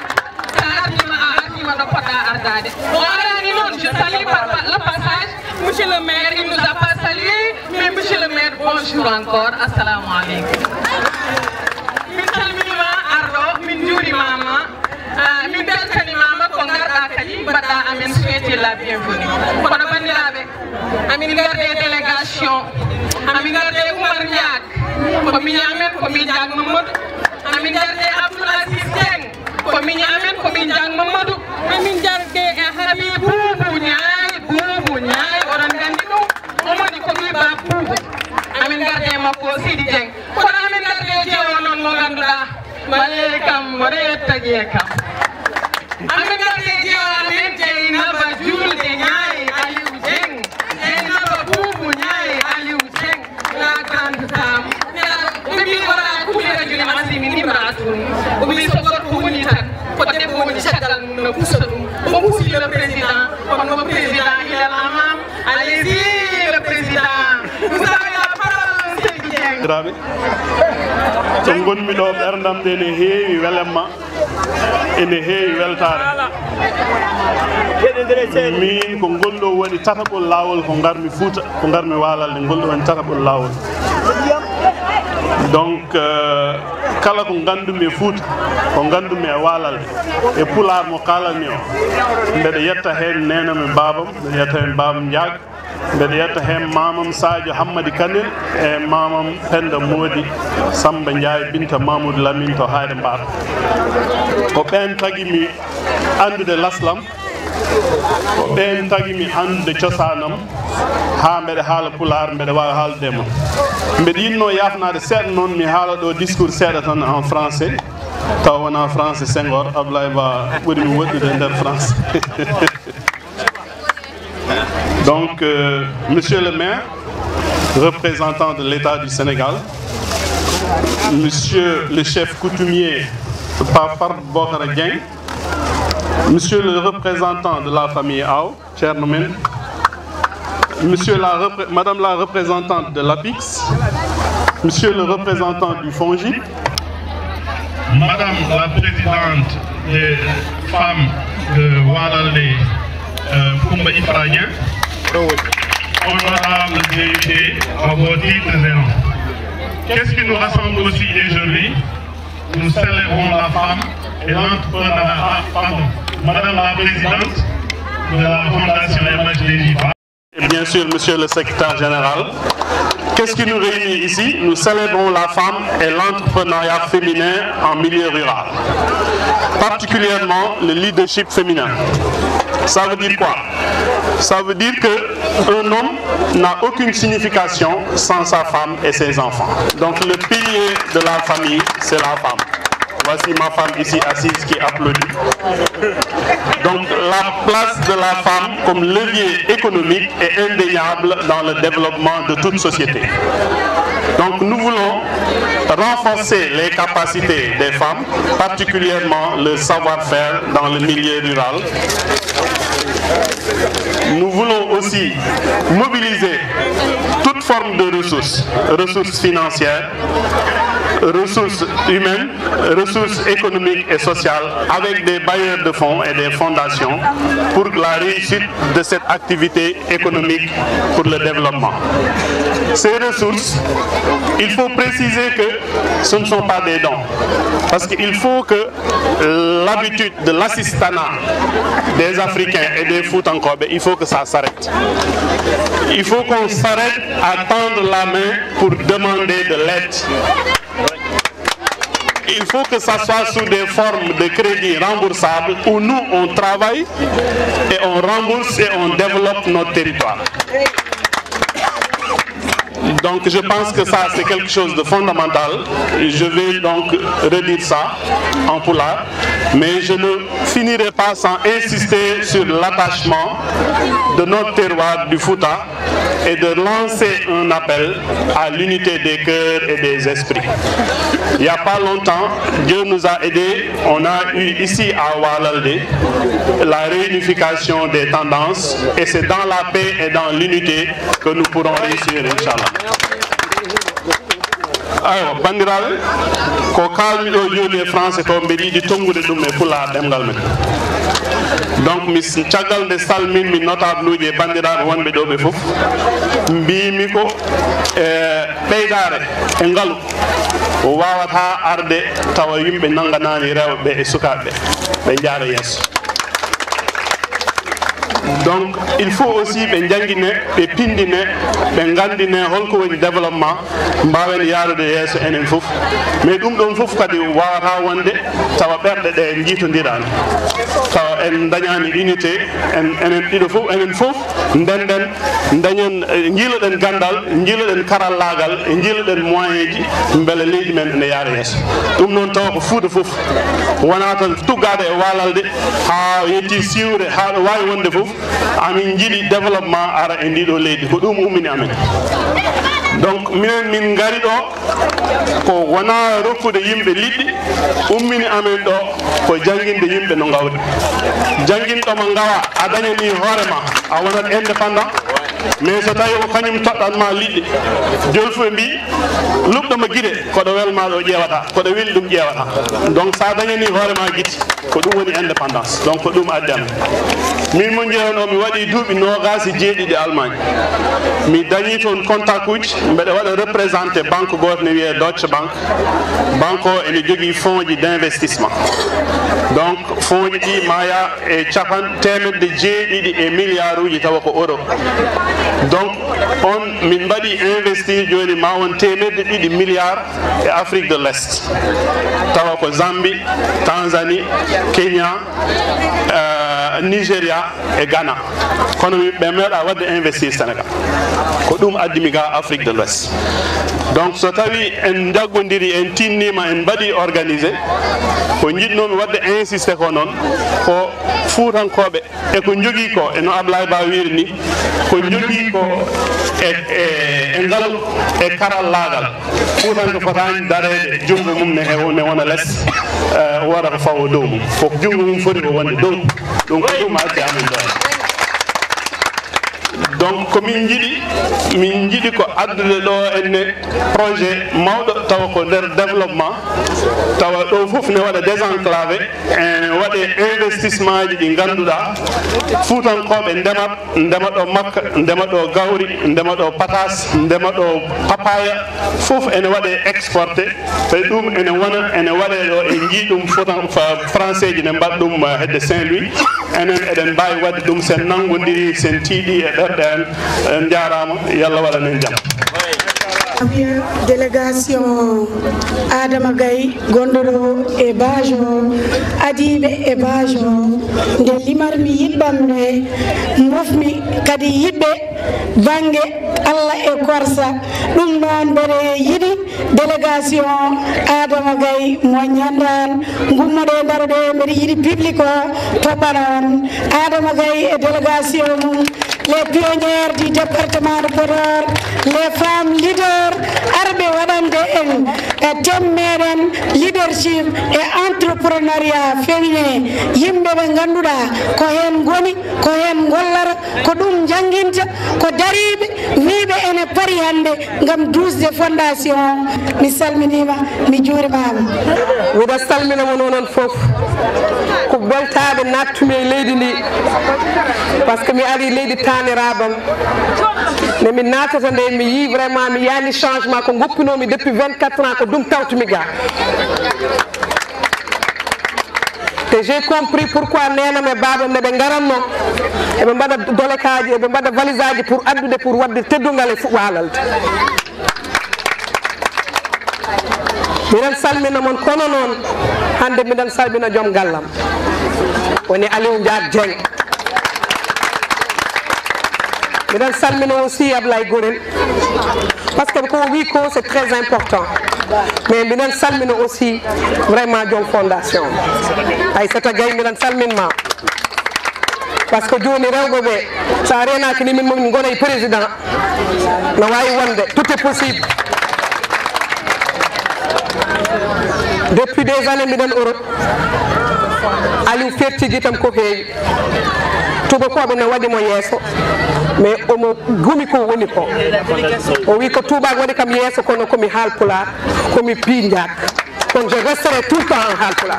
sa ardima a ardima ɗo poɗɗa ardade o arani noon je salue par le passage monsieur le maire il nous a pas salué mais monsieur le maire bonjour encore assalamu aleykum min calminima arɗo min juurimama min beltanimama ko garɗa kadi mbaɗɗa amen souhaité la bienvenue kono bandiraɓe amin garde délégation amin garde Oumar Ndiak ko miñi amen ko min Ndiak Mamadou amin garde Abdoul Aziz Dieng ko miñi amen ko min Ndiak Mamadou amin garde e Habi Boubou Ñaay oɗon gandi ɗum omoni ko mi ba Boubou amin garde makko Sidi Dieng kono amin garde jeewo noon mo ganduɗa mballe kam mboɗo yettague kam amin garde jeewo amen Dieynaba Julde Ñaay Aliou Dieng Dieynaba Boubou Ñaay Aliou Dieng la grande dame ɓe mbi wona kuɓira juli masimi ndimra tun o wi so gorko woni tan ko debbo woni caggal mum no pusa ɗum o pusi le président kono mo président ilal amam allez-y le président vous avez la parole Seydi Dieng raɓe so gonmi ɗo ɓerdam nde ne heewi welemma ene heewi weltare min ko ngolɗo waɗi tataɓol lawol ko garmi Fouta ko garmi Walalde ngolɗo woni tataɓol lawol donc kala ko gandumi e Fouta ko gandumi e Walalde e Pulaar mo kalalni o mbeɗa yetta hen nenami babam mbeɗa yetta hen babam Ndiag mbeɗa yetta hen mamam Sadio Hammadi Kanel e mamam Penda Modi Samba Ndiaye Binta Mamoudou Lamine to Hayre Mbar ko ɓen tagimi andude l'aslam ko ɓen tagimi andude cosanam ha mbeɗa haala Pulaar mbeɗa wawi haaldemo mbeɗa yinno yafnade seeɗa noon mi haala ɗo discours seeɗa tan en français taw wona français Senghor Ablaye Ba ɓurimi woɗɗude nder français donc monsieur le maire représentant de l'État du Sénégal, monsieur le chef coutumier Papar Bokara Dieng, monsieur le représentant de la famille Aw, Tchernomen, madame la représentante de l'APIX, monsieur le représentant du FONGIP, madame la présidente des femmes de Walalde, Koumba Ifragien, honorable député à vos titres et rangs. Qu'est-ce qui nous rassemble aussi aujourd'hui? Nous célébrons la femme et l'entrepreneuriat. Madame la présidente de la Fondation MHDJ. Et bien sûr, monsieur le secrétaire général. Qu'est-ce qui nous réunit ici? Nous célébrons la femme et l'entrepreneuriat féminin en milieu rural. Particulièrement le leadership féminin. Ça veut dire quoi? Ça veut dire qu'un homme n'a aucune signification sans sa femme et ses enfants. Donc le pilier de la famille, c'est la femme. Voici ma femme ici assise qui applaudit. Donc la place de la femme comme levier économique est indéniable dans le développement de toute société. Donc nous voulons renforcer les capacités des femmes, particulièrement le savoir-faire dans le milieu rural. Nous voulons aussi mobiliser toute forme de ressources, ressources financières, ressources humaines, ressources économiques et sociales avec des bailleurs de fonds et des fondations pour la réussite de cette activité économique pour le développement. Ces ressources, il faut préciser que ce ne sont pas des dons, parce qu'il faut que l'habitude de l'assistanat des Africains et des Foutankobe, il faut que ça s'arrête. Il faut qu'on s'arrête à tendre la main pour demander de l'aide. Il faut que ça soit sous des formes de crédit remboursables où nous on travaille et on rembourse et on développe notre territoire. Donc je pense que ça c'est quelque chose de fondamental. Je vais donc redire ça en Pulaar, mais je ne finirai pas sans insister sur l'attachement de notre terroir du Fouta est de lancer un appel à l'unité des cœurs et des esprits. Il n'y a pas longtemps, Dieu nous a aidés. On a eu ici à Walalde la réunification des tendances et c'est dans la paix et dans l'unité que nous pourrons réussir, Inch'Allah. Alors, bandiraɓe ko kalmi ɗo joni e français to mbeɗa yiɗi tongude ɗum e pulaar ɗemgal men. Donc mi caggal nde salminmi notable uji e bandiraɓe wonɓe ɗo ɓe fof mbimi ko ɓeydare e ngaalu wawata arde tawa yimɓe nanganani rewɓe e sukaɓe ɓe jaara yesso. Donc il faut aussi ɓe jangguine ɓe pindine ɓe gandine holko woni développement mbawen yaarude yesso enen fof mais ɗum ɗon fof kadi wawata wonde tawa ɓerɗe ɗe jiitodirani tawa en dañani unité enen ɗiɗo fof enen fof ndenden dañen jiiloɗen gandal jiiloɗen karallagal e jiiloɗen moyen ji beele leydi men ene yaara yesso. ɗum noon tawa ko Fouta fof wona tan tuggade e Walalde ha yetti siwre ha ɗo wawi wonde fof amin jiiɗi développement ara e ndiɗo leydi ko ɗum ummini amen. Donc minen min ngari ɗo ko wona rokkude yimɓe liɗɗi ummini amen ɗo ko jangguinde yimɓe no gawdi jangguinɗoma gawa a dañani hoorema a wonat indépendant mais so tawi ko kañum toɗɗatma liɗɗi jolfu ɓe mbi luɓɗoma guiɗe koɗo welma ɗo ƴewata koɗo weli ɗum ƴewata. Donc sa dañani hoorema guite ko ɗum woni indépendance. Donc ko ɗum addi amen. min mo jeeyano mi waɗi duuɓi 27 Allemagne mi dañi toon contact uji mbeɗa waɗa représenté banque goto ne wiye Deutsche Bank. Banque o ene jogui fonds ji d' investissement. Donc fonds ji ɗi maya e temedde 7 milliards uji tawa ko euro. Donc on min mbaɗi investir joni ma won temedde 2 milliards e Afrique de l'Est tawa ko Zambie, Tanzanie, Kenya, Nigeria e Ghana. kono ɓe meeɗa wadde investir Sénégal ko ɗum addimi ga Afrique de l'Ouest. Donc so tawi en jaggodiri en tinnima en mbaɗi organisé ko jiɗnomi wadde insisté ko noon ko Fuutankoɓe e ko jogui ko eno Ablaye Ba wiiri ni ko jogui ko e ngal e karallagal Fuutanko fotani darede jungo mum ne wona less wara ko fawo dow mum ko jungo mum foti ko wonde dow ɗum ko ɗum acci amen ɗo. Donc ko min jiiɗi ko addude ɗo enne projet mawɗo tawa ko nder développement tawa ɗo fof ne waɗa désenclavé ene waɗe investissement ji ɗi ganduɗa Fuutankoɓe ndema ɗo makka ndema ɗo gawri ndema ɗo patas ndema ɗo papaya fof ene waɗe exporté tawi ɗum ene waɗe ɗo e jiiɗum français ji ne mbaɗa ɗum hedde Saint-Louis enen eɗen mbawi wadde ɗum sen nanggodiri sen tiiɗi e ɗerɗe en jarama yallah waɗanen jaam. Délégation Adama Gaye gonɗoɗo e Bajo adiɓe e Bajo nde limarmi yiɓɓamne mofmi kadi yiɓɓe banggue Allah e Korsa ɗum noon mbeɗe yiɗi délégation Adama Gaye mo ñandan gummoɗe daroɗe mbeɗe yiɗi public o toɓɓanon Adama Gaye e délégation mum les pionnières du département de Podor, les femmes leaders, arbe wadande en thème meɗen leadership et entrepreneuriat féminin yimɓe ɓe ganduɗa ko hen goni ko hen gollara ko ɗum janguinta ko dariɓe wiɓe ene paari hande gam dusde fondation mi salminima mi juurimama miɗa salminamo nonon foof ko beltaɓe nattumi e leydi ndi par ce que mi ari leydi tanirabam nde mi natata nde mi yi vraiment mi yani changement ko goppinomi depuis 24 ans ko ɗum tawtumi ga te j'ai compris pourquoi nenam e babam nde ɓe garanno eɓe mbaɗa dolekaji eɓe mbaɗa valise aji pour addude pour wadde teddungal e Walalde miɗen salmina mon kono noon hande miɗen salmina joom gallam woni Aliou Diat Dieng miɗen salmina aussi Ablaye Gorel parce que ko wi ko c'est très important mais miɗen salmina aussi vraiment joom fondation Aissata Gaye miɗen salminma par ce que joni rewɓe ɓe sa renaki ni min momin gonay président no wawi wonde tout est possible. Depuis des années miɗen Europe Aliou fertiji tam ko heewi tubakoɓe ne waɗimo yeeso mais omo gumi ko woni ko o wi ko tubak waɗi kam yeeso kono komi haalpular komi piinjak kono je resterai tout le temps en haalpular.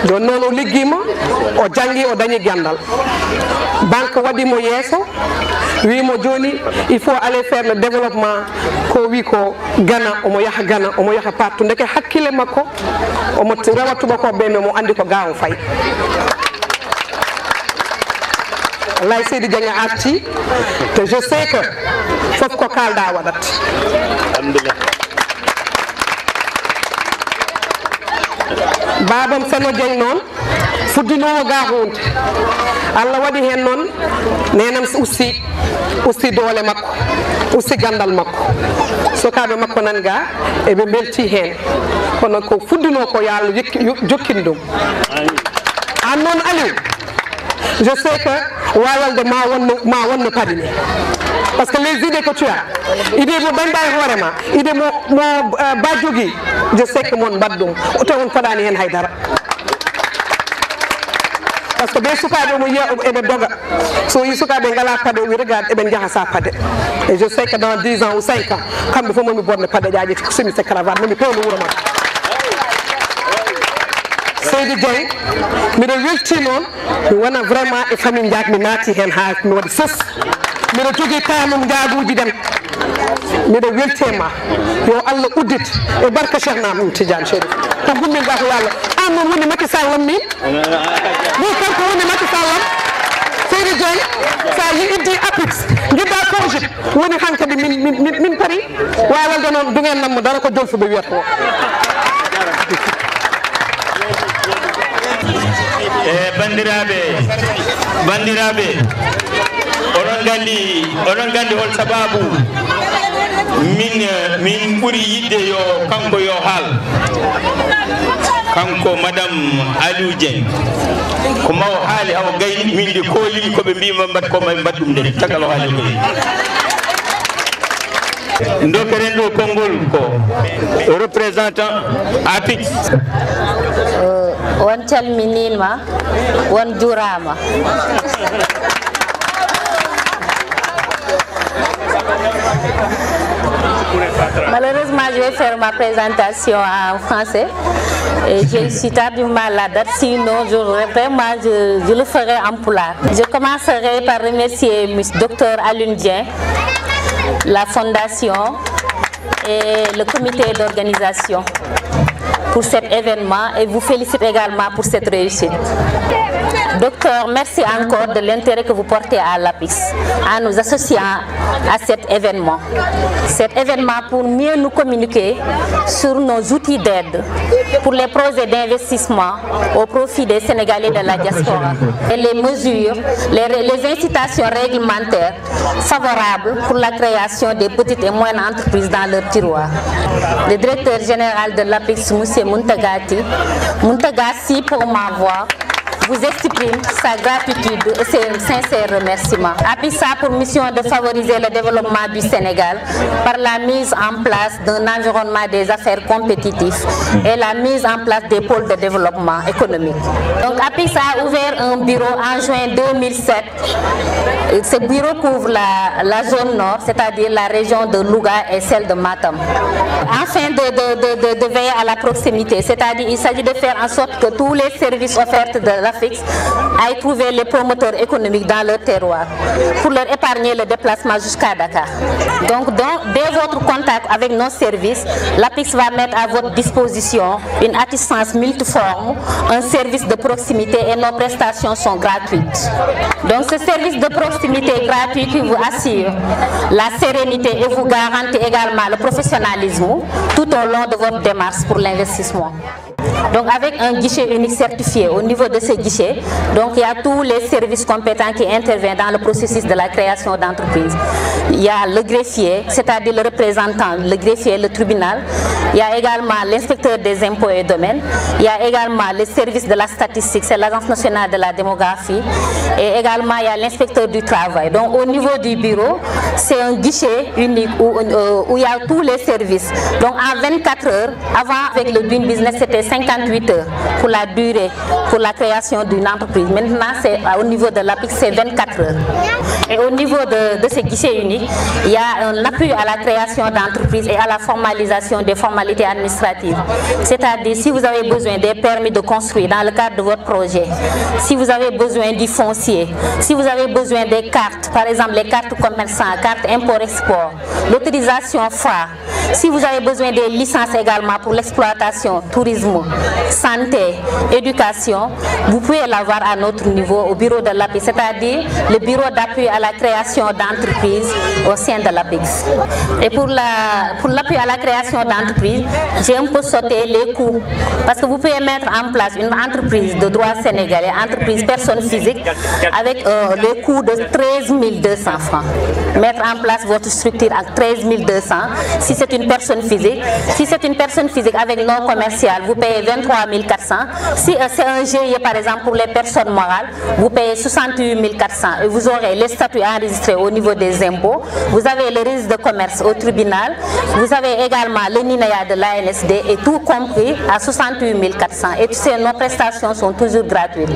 joni noon o liggima o janggi o dañi gandal banque waɗimo yeeso wimo joni il faut aller faire le développement ko wi ko Ghana omo yaha partout ndeke hakkille makko omo rewa tubakoɓe mais mo andi ko ga o fayi. wallahi Seydi Dieng arti te je sais que fof ko kalda waɗat. babam Seno Dieng noon fuddinowo ga hunde Allah waɗi hen noon nenam usti doole makko usti gandal makko sukaɓe makko nan ga eɓe belti hen kono ko fuddino ko yo Allah jokkini ɗum. an noon Aliou je sais que wawalde ma wonno padini parce que les idées que tu as idée mo ɓenda e hoorema idée mo ba jogui je sais que mon mbaɗ ɗum to on faɗani hen haydara par ce que ɓe sukaɓe mo yiya eɓe doga so yi sukaɓe ngala paɗe wi regarde eɓen jaaha sa paɗe et je sais que dans 10 ans ou 5 ans kamɓe fof momi borne paɗe ƴaƴi chemise e cravate momi pewno wuuro makko. Seydi Dieng miɗo welti noon mi wona vraiment e famille jak mi naati hen ha mi waɗi sës miɗo jogui tanum jaaguji den miɗo weltema yo Allah uddit e barka Cheikh Ahmed Tidiane Chérif ko gummin ga ko yalla an noon woni Macky Sall lam min kanko woni Macky Sall lam. Seydi Dieng sa yi iddi APIX jiɗɗa projet woni hankadi min pari wawalde noon dugen nammo dara ko jolfuɓe wiyata ko. bandiraɓe oɗon gandi hol sababu min ɓuuri yidde yo kanko yo haal kanko madame Aliou Dieng ko maw haali haw gayni min de koolimi koɓe mbima mbat ko may mbaɗɗum nde tagal o haali koy dokeren ɗo konngol ko représentant APIX. won calminima won juurama. Malheureusement, je vais faire ma présentation en français. Et je suis tardivement la date, sinon je le ferai en pulaar. Je commencerai par remercier Dr Aliou Dieng, la fondation et le comité d'organisation pour cet événement et vous félicite également pour cette réussite. Docteur, merci encore de l'intérêt que vous portez à l'APIX en nous associant à cet événement. Cet événement pour mieux nous communiquer sur nos outils d'aide pour les projets d'investissement au profit des Sénégalais de la diaspora et les mesures, les incitations réglementaires favorables pour la création des petites et moyennes entreprises dans leur tiroir. Le directeur général de l'APIX, M. Muntagassi, pour ma voix, vous exprime sa gratitude et ses sincères remerciements. APIX a pour mission de favoriser le développement du Sénégal par la mise en place d'un environnement des affaires compétitif et la mise en place des pôles de développement économique. Donc APIX a ouvert un bureau en juin 2007. Ce bureau couvre la zone nord, c'est-à-dire la région de Louga et celle de Matam. Afin de veiller à la proximité, c'est-à-dire il s'agit de faire en sorte que tous les services offerts de l'APIX aillent trouver les promoteurs économiques dans leur terroir pour leur épargner le déplacement jusqu'à Dakar. Donc dès votre contact avec nos services, l'APIX va mettre à votre disposition une assistance multiforme, un service de proximité et nos prestations sont gratuites. Donc ce service de proximité gratuit qui vous assure la sérénité et vous garantit également le professionnalisme tout au long de votre démarche pour l'investissement. Donc avec un guichet unique certifié, au niveau de ce guichet, donc il y a tous les services compétents qui interviennent dans le processus de la création d'entreprise. Il y a le greffier, c'est-à-dire le représentant, le greffier, le tribunal. Il y a également l'inspecteur des impôts et domaines. Il y a également le service de la statistique, c'est l'Agence nationale de la démographie. Et également, il y a l'inspecteur du travail. Donc au niveau du bureau, c'est un guichet unique où il y a tous les services. Donc en 24 heures, avant avec le Doing Business, c'était 58 heures pour la durée, pour la création d'une entreprise. Maintenant, c'est au niveau de l'APIX, c'est 24 heures. Et au niveau de ce guichet unique, il y a un appui à la création d'entreprises et à la formalisation des formalités administratives. C'est-à-dire, si vous avez besoin des permis de construire dans le cadre de votre projet, si vous avez besoin du foncier, si vous avez besoin des cartes, par exemple les cartes commerçants, cartes import-export, l'autorisation phare, si vous avez besoin des licences également pour l'exploitation, tourisme, santé, éducation, vous pouvez l'avoir à notre niveau au bureau de l'APIX, c'est-à-dire le bureau d'appui à la création d'entreprises au sein de l'APIX. Et pour l'appui à la création d'entreprises, j'ai un peu sauté les coûts, parce que vous pouvez mettre en place une entreprise de droit sénégalais, entreprise personne physique, avec le coût de 13 200 francs. Mettre en place votre structure à 13 200 si c'est une personne physique. Si c'est une personne physique avec non commercial, vous payez 23 400. Si c'est un GIE par exemple pour les personnes morales, vous payez 68 400 et vous aurez les statuts enregistrés au niveau des impôts. Vous avez le registre de commerce au tribunal. Vous avez également le NINEA de l'ANSD et tout compris à 68 400. Et nos prestations sont toujours gratuites.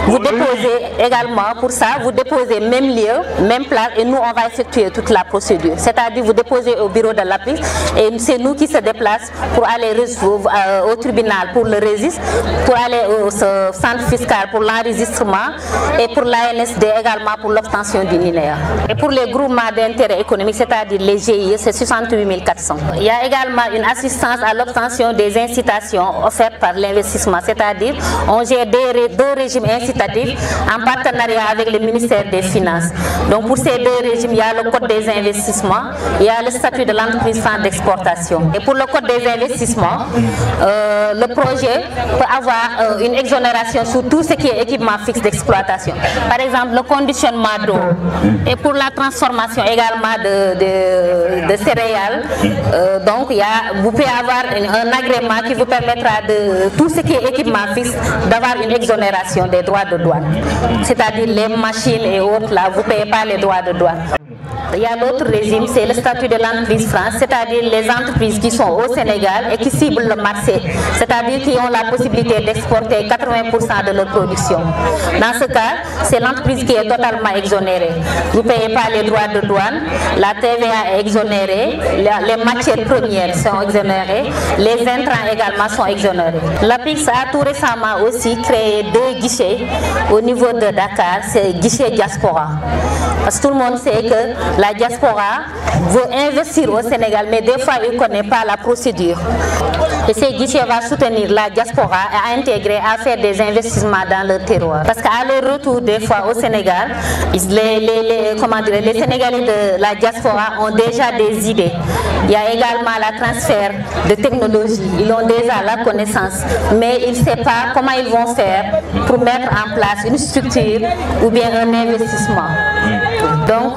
Vous déposez également pour ça, vous déposez même lieu, même place et nous on va effectuer toute la procédure. C'est-à-dire vous déposez au bureau de l'APIX et c'est nous qui se déplacent pour aller au tribunal pour le registre, pour aller au centre fiscal pour l'enregistrement et pour l'ANSD également pour l'obtention du NINEA. Et pour les groupements d'intérêt économique, c'est-à-dire les GIE, c'est 68 400. Il y a également une assistance à l'obtention des incitations offertes par l'investissement, c'est-à-dire on gère deux régimes incitatifs en partenariat avec le ministère des Finances. Donc pour ces deux régimes, il y a le code des investissements, il y a le statut de l'entreprise franc d'exportation. Et pour le code des investissements, le projet peut avoir une exonération sur tout ce qui est équipement fixe d'exploitation. Par exemple, le conditionnement d'eau. Et pour la transformation également de céréales, donc vous pouvez avoir un agrément qui vous permettra de tout ce qui est équipement fixe d'avoir une exonération des droits de douane. C'est-à-dire les machines et autres, là, vous ne payez pas les droits de douane. Il y a l'autre régime, c'est le statut de l'entreprise France, c'est-à-dire les entreprises qui sont au Sénégal et qui ciblent le marché, c'est-à-dire qui ont la possibilité d'exporter 80% de leur production. Dans ce cas, c'est l'entreprise qui est totalement exonérée. Vous ne payez pas les droits de douane, la TVA est exonérée, les matières premières sont exonérées, les intrants également sont exonérés. L'APIX a tout récemment aussi créé 2 guichets au niveau de Dakar, c'est guichet diaspora. Parce que tout le monde sait que la diaspora veut investir au Sénégal, mais des fois, il ne connaît pas la procédure. Et ces guichets vont soutenir la diaspora à intégrer, à faire des investissements dans leur terroir. Parce qu'à leur retour, des fois, au Sénégal, les Sénégalais de la diaspora ont déjà des idées. Il y a également le transfert de technologie. Ils ont déjà la connaissance, mais ils ne savent pas comment ils vont faire pour mettre en place une structure ou bien un investissement. Donc,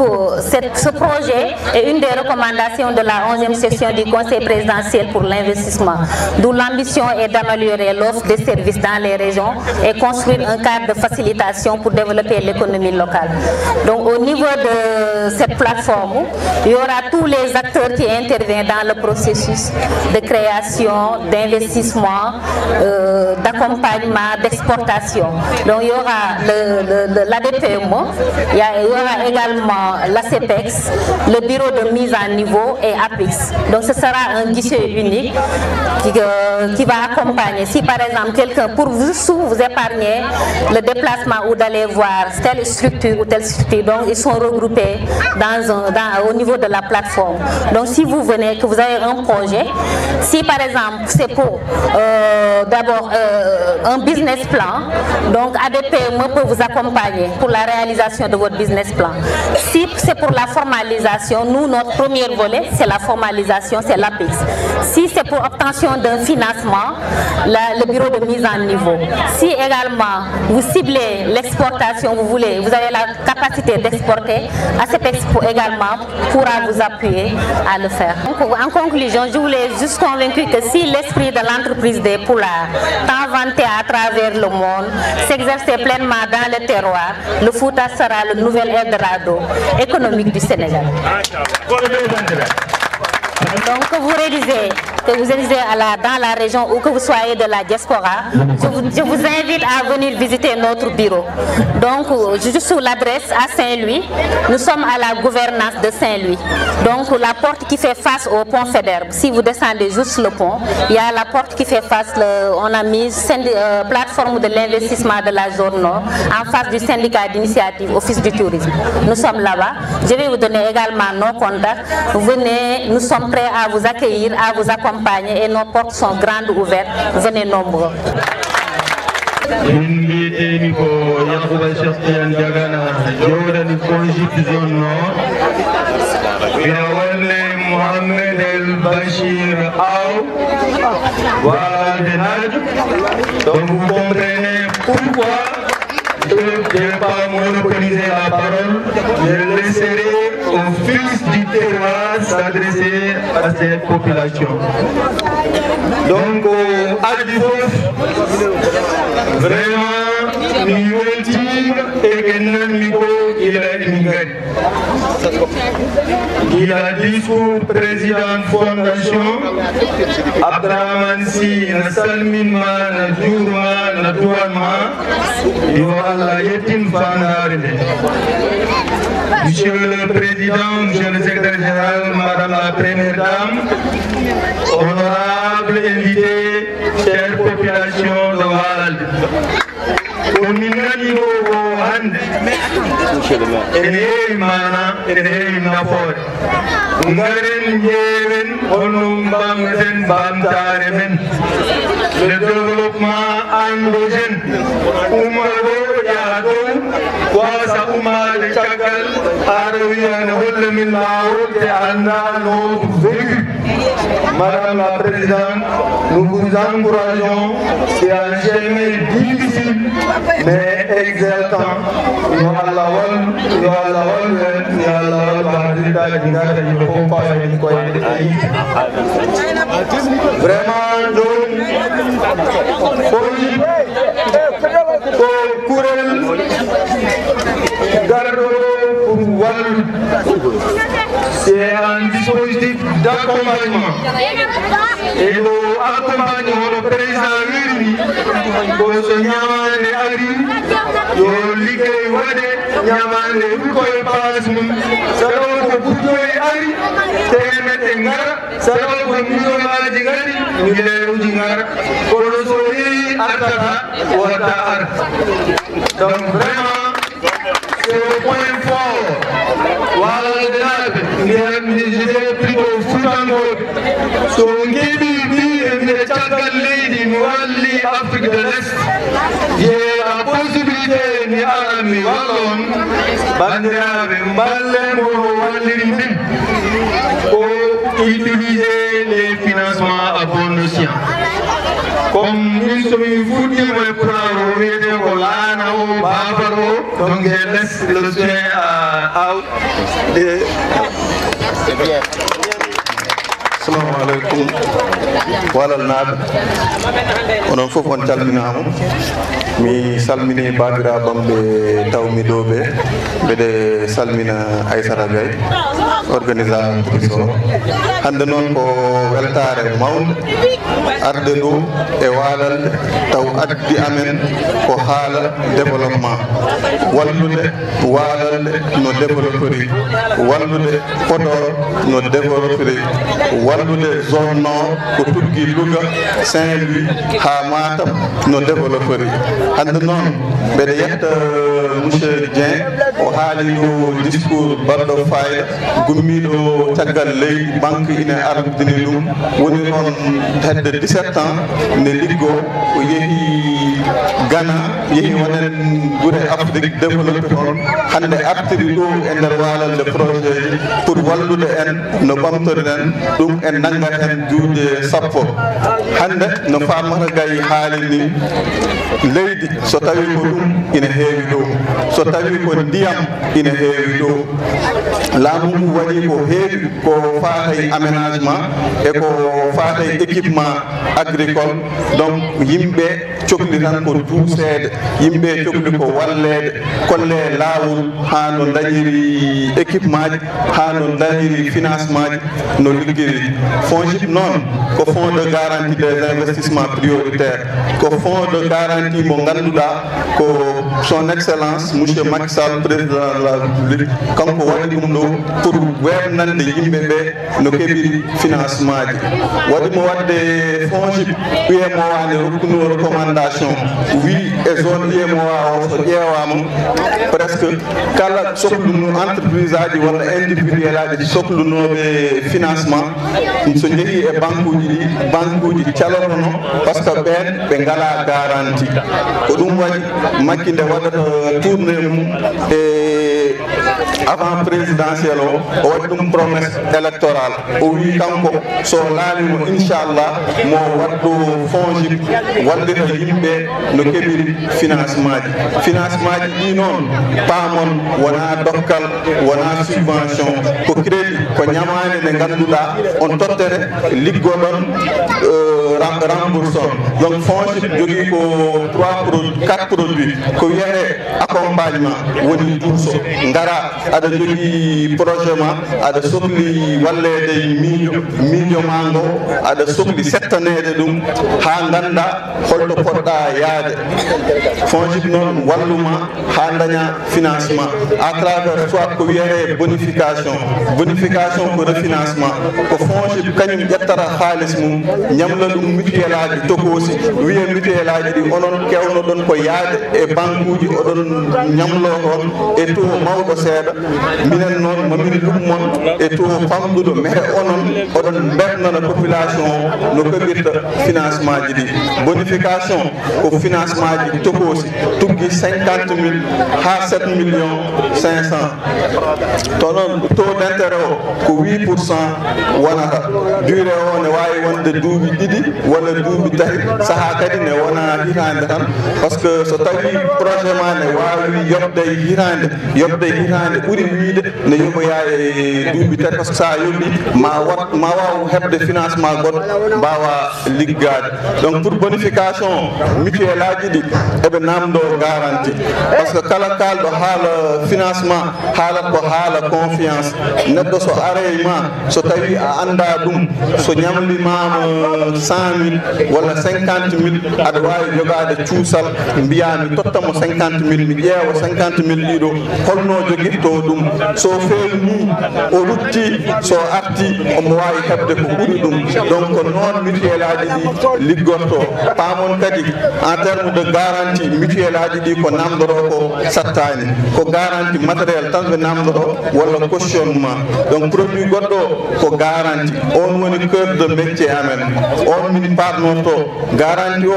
ce projet est une des recommandations de la 11e session du Conseil présidentiel pour l'investissement, d'où l'ambition est d'améliorer l'offre de services dans les régions et construire un cadre de facilitation pour développer l'économie locale. Donc, au niveau de cette plateforme, il y aura tous les acteurs qui interviennent dans le processus de création, d'investissement, d'accompagnement, d'exportation. Donc, il y aura l'ADPMO, il y aura également l'ACPEX, le bureau de mise à niveau et APIX. Donc ce sera un guichet unique qui va accompagner. Si par exemple quelqu'un, pour vous épargner le déplacement ou d'aller voir telle structure ou telle structure, donc ils sont regroupés au niveau de la plateforme. Donc si vous venez, que vous avez un projet, si par exemple c'est pour d'abord un business plan, donc ADPME peut vous accompagner pour la réalisation de votre business plan. Si c'est pour la formalisation, nous, notre premier volet, c'est la formalisation, c'est l'APEX. Si c'est pour obtention d'un financement, le bureau de mise en niveau. Si également vous ciblez l'exportation, vous avez la capacité d'exporter, ACPEX également pourra vous appuyer à le faire. Donc, en conclusion, je voulais juste convaincre que si l'esprit de l'entreprise des Pulaar, tant vanté à travers le monde, s'exercer pleinement dans le terroir, le Fouta sera le nouvel Eldorado économique du Sénégal. Donc que vous réalisez dans la région ou que vous soyez de la diaspora, je vous invite à venir visiter notre bureau. Donc juste sous l'adresse à Saint-Louis, nous sommes à la gouvernance de Saint-Louis. Donc la porte qui fait face au pont Faidherbe, si vous descendez juste le pont, il y a la porte qui fait face, on a mis plateforme de l'investissement de la zone nord en face du syndicat d'initiative Office du tourisme. Nous sommes là-bas. Je vais vous donner également nos contacts. Venez, nous sommes prêts à vous accueillir, à vous accompagner et nos portes sont grandes ouvertes. Venez nombreux. Mohamed El Bachir Aou, voilà de Nadj. Donc vous comprenez pourquoi je ne vais pas monopoliser la parole. Je laisserai au fils du terroir s'adresser à cette population. Donc à Difof, vraiment, nous et que il a discours président fondation Abdraman Si na salminma na jurma na duwanma yo Allah yetim fanarinde. Monsieur le Président, Monsieur le Secrétaire Général, Madame la Première Dame, honorable invité, chère population de Walal. Ominani go hande ene mana ene nafor ngaren jewen onum bamten bamtare men le développement endogène umaro yaado wasa umale chagal arawiyan holle min laawde anda no vécu. Madame la Présidente, nous vous encourageons, c'est un chemin difficile mais exaltant. Vraiment, c'est un dispositif d'accompagnement. Et nous accompagnons le président Rumi pour ce Nyamane Ari, le Ligue Wade, Nyamane Rukoy Pasmum, Salon Bukoy Ari, Temet Ngara, Salon Bukoy Jingari, Mille Jingar, Korosori Artaka, Wata Art. Donc vraiment, c'est le point fort. Voilà le débat. Je dirais plutôt Foutango. Son Gibi, Afrique de l'Est, j'ai la possibilité d'utiliser les financements à bon escient. Comme nous sommes foutus pour donc je laisse le soin à Assalamu alaikum walal naɓe onon fof on calminama mi salmini bandiraɓam ɓe tawmi ɗo ɓe mbeɗe salmina Aissata Gaye organisatrice o hande noon ko weltare mawde arde ɗo e walal taw addi amen ko haala développement wallude walal no développeri wallude Podor no développeri wallude zone nord ko tuggi Louga Saint-Louis ha Matam no développerie hande noon mbeɗa yetta monsieur Dieng o haali ɗo discours baɗɗo fayida gummiɗo caggal leydi banque ina ardini ɗum woni noon hedde 17 ans ne liggo o yeehi Ghana yeehi wonen gure Afrique développé on hande artiri ɗo e nder walalde projet ji pour wallude en no ɓamtoriɗen ɗum en nangat hen juuɗe sappo hande no Famara Gaye haali ni leydi so tawi ko ɗum ina heewi ɗo so tawi ko ndiyam ina heewi ɗo laamu ngu waɗi ko heewi ko faatay aménagement e ko faatay équipement agricole donc yimɓe cohli tan ko duuseede yimɓe cohli ko walleede kolle laawol haa no dañiri équipement ji haa no dañiri financement ji no liggiri FONGIP noon ko fonds de garantie des investissements prioritaires ko fonds de garantie mo ngannduɗaa ko son excellence monsieur Macky Sall président de la république kanko waɗi ɗum ɗo pour weernande yimɓe ɓe no keɓiri financement ji waɗimo waɗde FONGIP UEMOA ne rokkuno recommandation wi e zone UEMOA o so ƴeewama presque kala sohluno entreprise aji walla individuel aji sohlunoɓe financement so jeehi e banque uji ɗi banque uji calotono par ce que ɓen ɓe ngala garantie ko ɗum waɗi Macky nde waɗata tourné mum e avant présidentiel o waɗi ɗum promesse électorale o wi kanko so laamimo inchallah mo waɗɗo FONGIP wallita yimɓe no keɓiri financement ji ɗi noon paamon wona dokkal wona subvention ko crédit ko ñamande nde ngannduɗaa on tottere liggoɗon remboursé donc FONGIP jogii ko 4 produits ko wiyete accompagnement woni duuso ngara aɗa jogii projet ma aɗa sohli walleede miijo ma ngo aɗa sohli settaneede ɗum haa ngannda holto poɗɗa yaade FONGIP noon walluma haa daña financement à travers soit ko wiyete bonification ko refinancement ko FONGIP kañum ƴettata haalis mum ñamla ɗum mutuel aji tokosi wiye mutuel aji ɗi onon kewno ɗon ko yaade e banque uji oɗon ñamlo on e to mawɗo seeɗa minen noon mamin lummon e to famɗuɗo mere onon oɗon bernana population no keɓirta financement ji ɗi bonification ko financement ji tokosi tuggi 50.000 ha 7.500.000 to noon taux d'intérêt o ko 8% wonata durée o ne wawi wonde duuɓi ɗiɗi walla duuɓi tati saaha kadi ne wona hitande tan par ce que so tawi projet ma ne wawi yobde hitande ɓuuri wiide ne yoɓoya e duuɓi tati par ce que sa yoɓi ma waw heɓde financement goɗɗo mbawa liggade donc pour bonification mutuel aji ɗi eɓe namdo garantie par ce que kala kalɗo haala financement haalat ko haala confiance neɗɗo so areyma so tawi a anda ɗum so ñamlimama 100.000 walla 50.000 aɗa wawi jogade cuusal mbiyami tottamo 50.000 mi ƴeewa 50.000 ɗiɗo holno joguirto ɗum so feewi ni o rutti so arti omo wawi heɓde ko ɓuuri ɗum donc noon mutuel aji ɗi liggorto paamon kadi en terme de garantie mutuel aji ɗi ko namdoro ko sattani ko garantie matériel tan ɓe namdoro walla cautionnement donc produit goɗɗo ko garantie on woni cœur de métier amen on min parnoto garantie o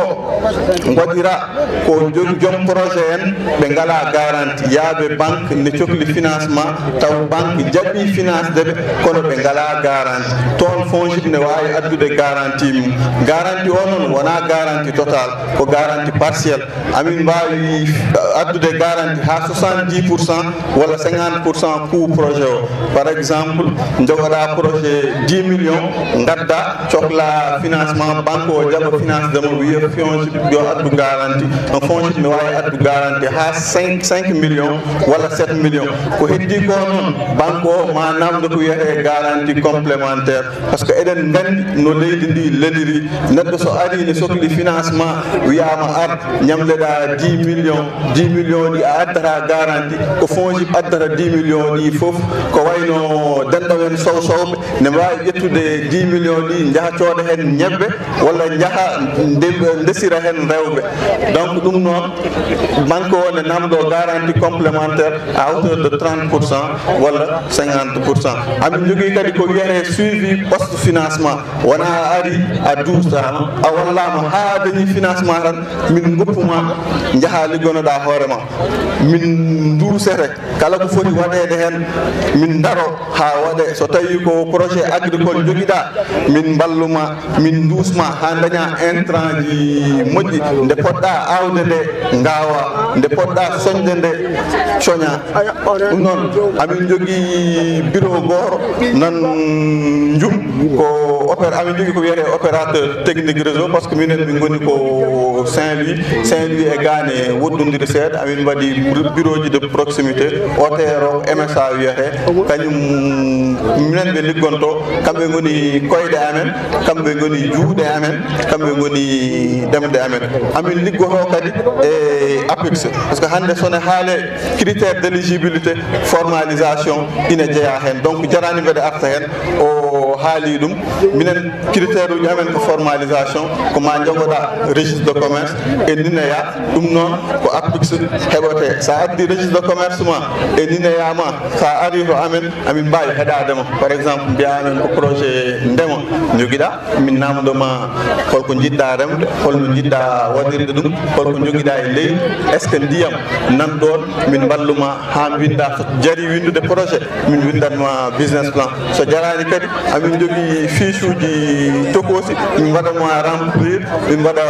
waɗira ko joom projet en ɓe ngala garantie yaaɓe banque ne cohli financement taw banque jaɓɓi finance deɓe kono ɓe ngala garantie toon FONGIP ne wawi addude garantie mum garantie o noon wona garantie total ko garantie partiel amin mbawi addude garantie ha 70% walla 50% coût projet o par exemple jogoɗa projet 10 millions gadda cohla financement banque o jaɓa finance demo wiya FONGIP yo addu garantie donc FONGIP ne wawi addu garantie ha 5 millions walla 7 millions ko heddi ko noon banque o ma namdo ko wiyete garantie complémentaire par ce que eɗen gandi no leydi ndi leliri neɗɗo so ari ne sohli financement wiyama ar ñamleɗa 10 millions ɗi a addata garantie ko FONGIP addata 10 millions ɗi foof ko wayno noddanɗo men sowɓe ne mbawi ƴettude 10 millions ɗi jaaha cooda hen ñebbe walla jaaha ndesira hen rewɓe donc ɗum noon banque o ne namdo garantie complémentaire à hauteur de 30% walla 50%. amin jogui kadi ko wiyete suivi post financement wona ari a duustama a wallama ha dañi financement tan min goppuma jaaha liggonoɗa hoorema min duusete kala ko foti waɗede hen min daro ha waɗe so tawi ko projet agricole joguiɗa min balluma min duusma ha daña intrant ji moƴƴi nde poɗɗa awde nde gawa nde poɗɗa soñde nde coña ɗum noon amin jogui bureau goro nan jum ko amin jogui ko wiyete opérateur technique réseau par ce que minen min goni ko Saint-Louis e Gane woɗɗodiri seeɗa amin mbaɗi bureau ji de proximité otero MSA wiyete kañum minen ɓe liggonto kamɓe goni koyɗe amen kamɓe goni juuɗe amen kamɓe goni demde amen amin liggoto kadi e APIX par ce que hande sone haale critère d' éligibilité formalisation ina jeeya hen donc jarani mbeɗe arta hen o haali ɗum minen critère uji amen ko formalisation ko ma jogoɗa registre de commerce e nineya ɗum noon ko APIX heɓote sa addi registre de commerce ma e nineyama sa ari to amen amin mbawi heɗadema par exemple mbiya amen ko projet ndema joguiɗa min namdoma holko jiɗɗa remde holno jiɗɗa waɗirde ɗum holko joguiɗa e leydi est ce que ndiyam nan ɗon min balluma ha binda so jari windude projet min windanma business plan so jarani kadi amin jogui fiche uji tokosi min mbaɗama remplir min mbaɗa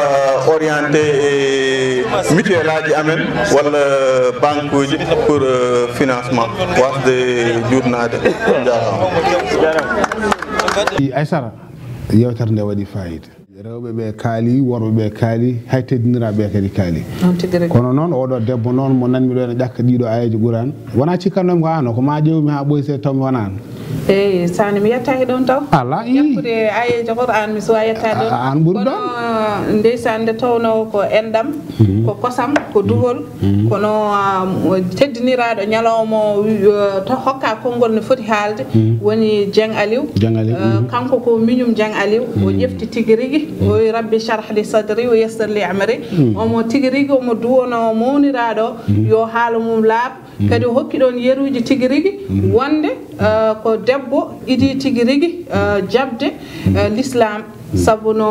orienté e mutuelle aji amen walla banque uji pour financement wasde jurnade Aissata yewtere nde waɗi fayida rewɓe ɓe kaali worɓe ɓe kaali hay teddiniraɓe kadi kaali kono noon oɗo debbo noon mo nanmi ɗo ene ƴakka ɗiɗo ayeji ɓuurani wona cikkannomi ko an o ko ma ƴewmi ha ɓoy se tawmi wonano eyi sani mi yettaki ɗon taw ala yakkude ayeji Qur'an mi suwa yettade ɗon an ɓuuri ɗon ndeysan nde tawno ko enɗam ko kosam ko duhol kono teddiniraɗo ñalawma to hokka konngol no foti haalde woni Dieng Aliou kanko ko miñum Dieng Aliou o ƴefti tigui rigui o wi rabbi sharh li sadri wa yassir li amri omo tigui rigui omo duwono mawniraɗo yo haala mum laaɓ kadi o hokki ɗon yeruji tigui rigui wonde ko debbo idi tigui rigui jabde l'islam sabu no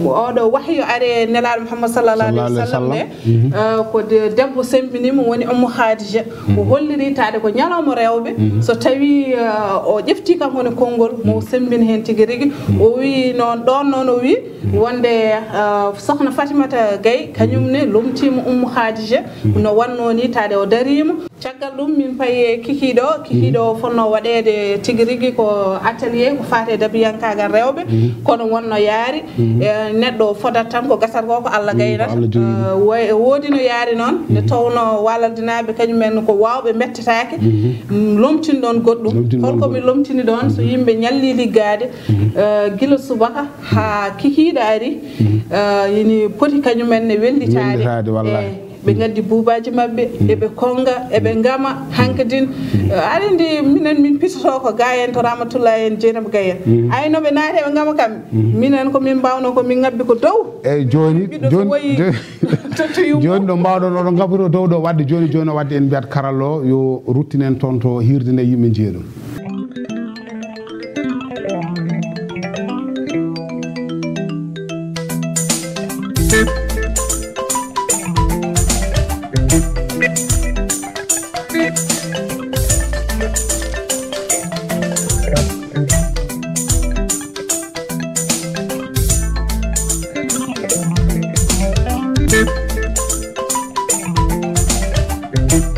oɗo wahyu are nelaɗo Muhammad sallallahu alaihi wasallam ko debbo sembinima woni Ummu Khadija o holliri tade ko ñalawma rewɓe so tawi o ƴefti kankone konngol mo sembina hen tigui rigui o wi noon ɗon noon o wi wonde sokhna Fatimata Gaye kañumne lomtima Ummu Khadija no wanno ni tade o darima caggal ɗum min paye kikiɗo o fonno waɗede tigui rigui ko atelier ko fate dabiyankagal rewɓe kono wonno yaari neɗɗo fodat tan ko gasat ko Allah gaynata woodi no yaari noon nde tawno walaldinaɓe kañumen ko wawɓe mettetake lomtini ɗon goɗɗum holko mi lomtini ɗon so yimɓe ñalli liggade guila subaka ha kikiɗo ari yini poti kañumen ne wellitade ɓe gaddi buubaji mabɓe eɓe konga eɓe gama hankadin aɗa andi minen min pitoto ko ga en to Ramatoulaye en Dieynaba Gaye en aynoɓe naati eɓe gama kamɓe minen komin mbawno komin ngabbi ko dow eyyi joni ɗo mbawɗon oɗo ngabbuto dow ɗo wadde joni o wadde en mbiyat karallo yo ruttinen toon to hirde nde yimɓe jeeɗum Thank you.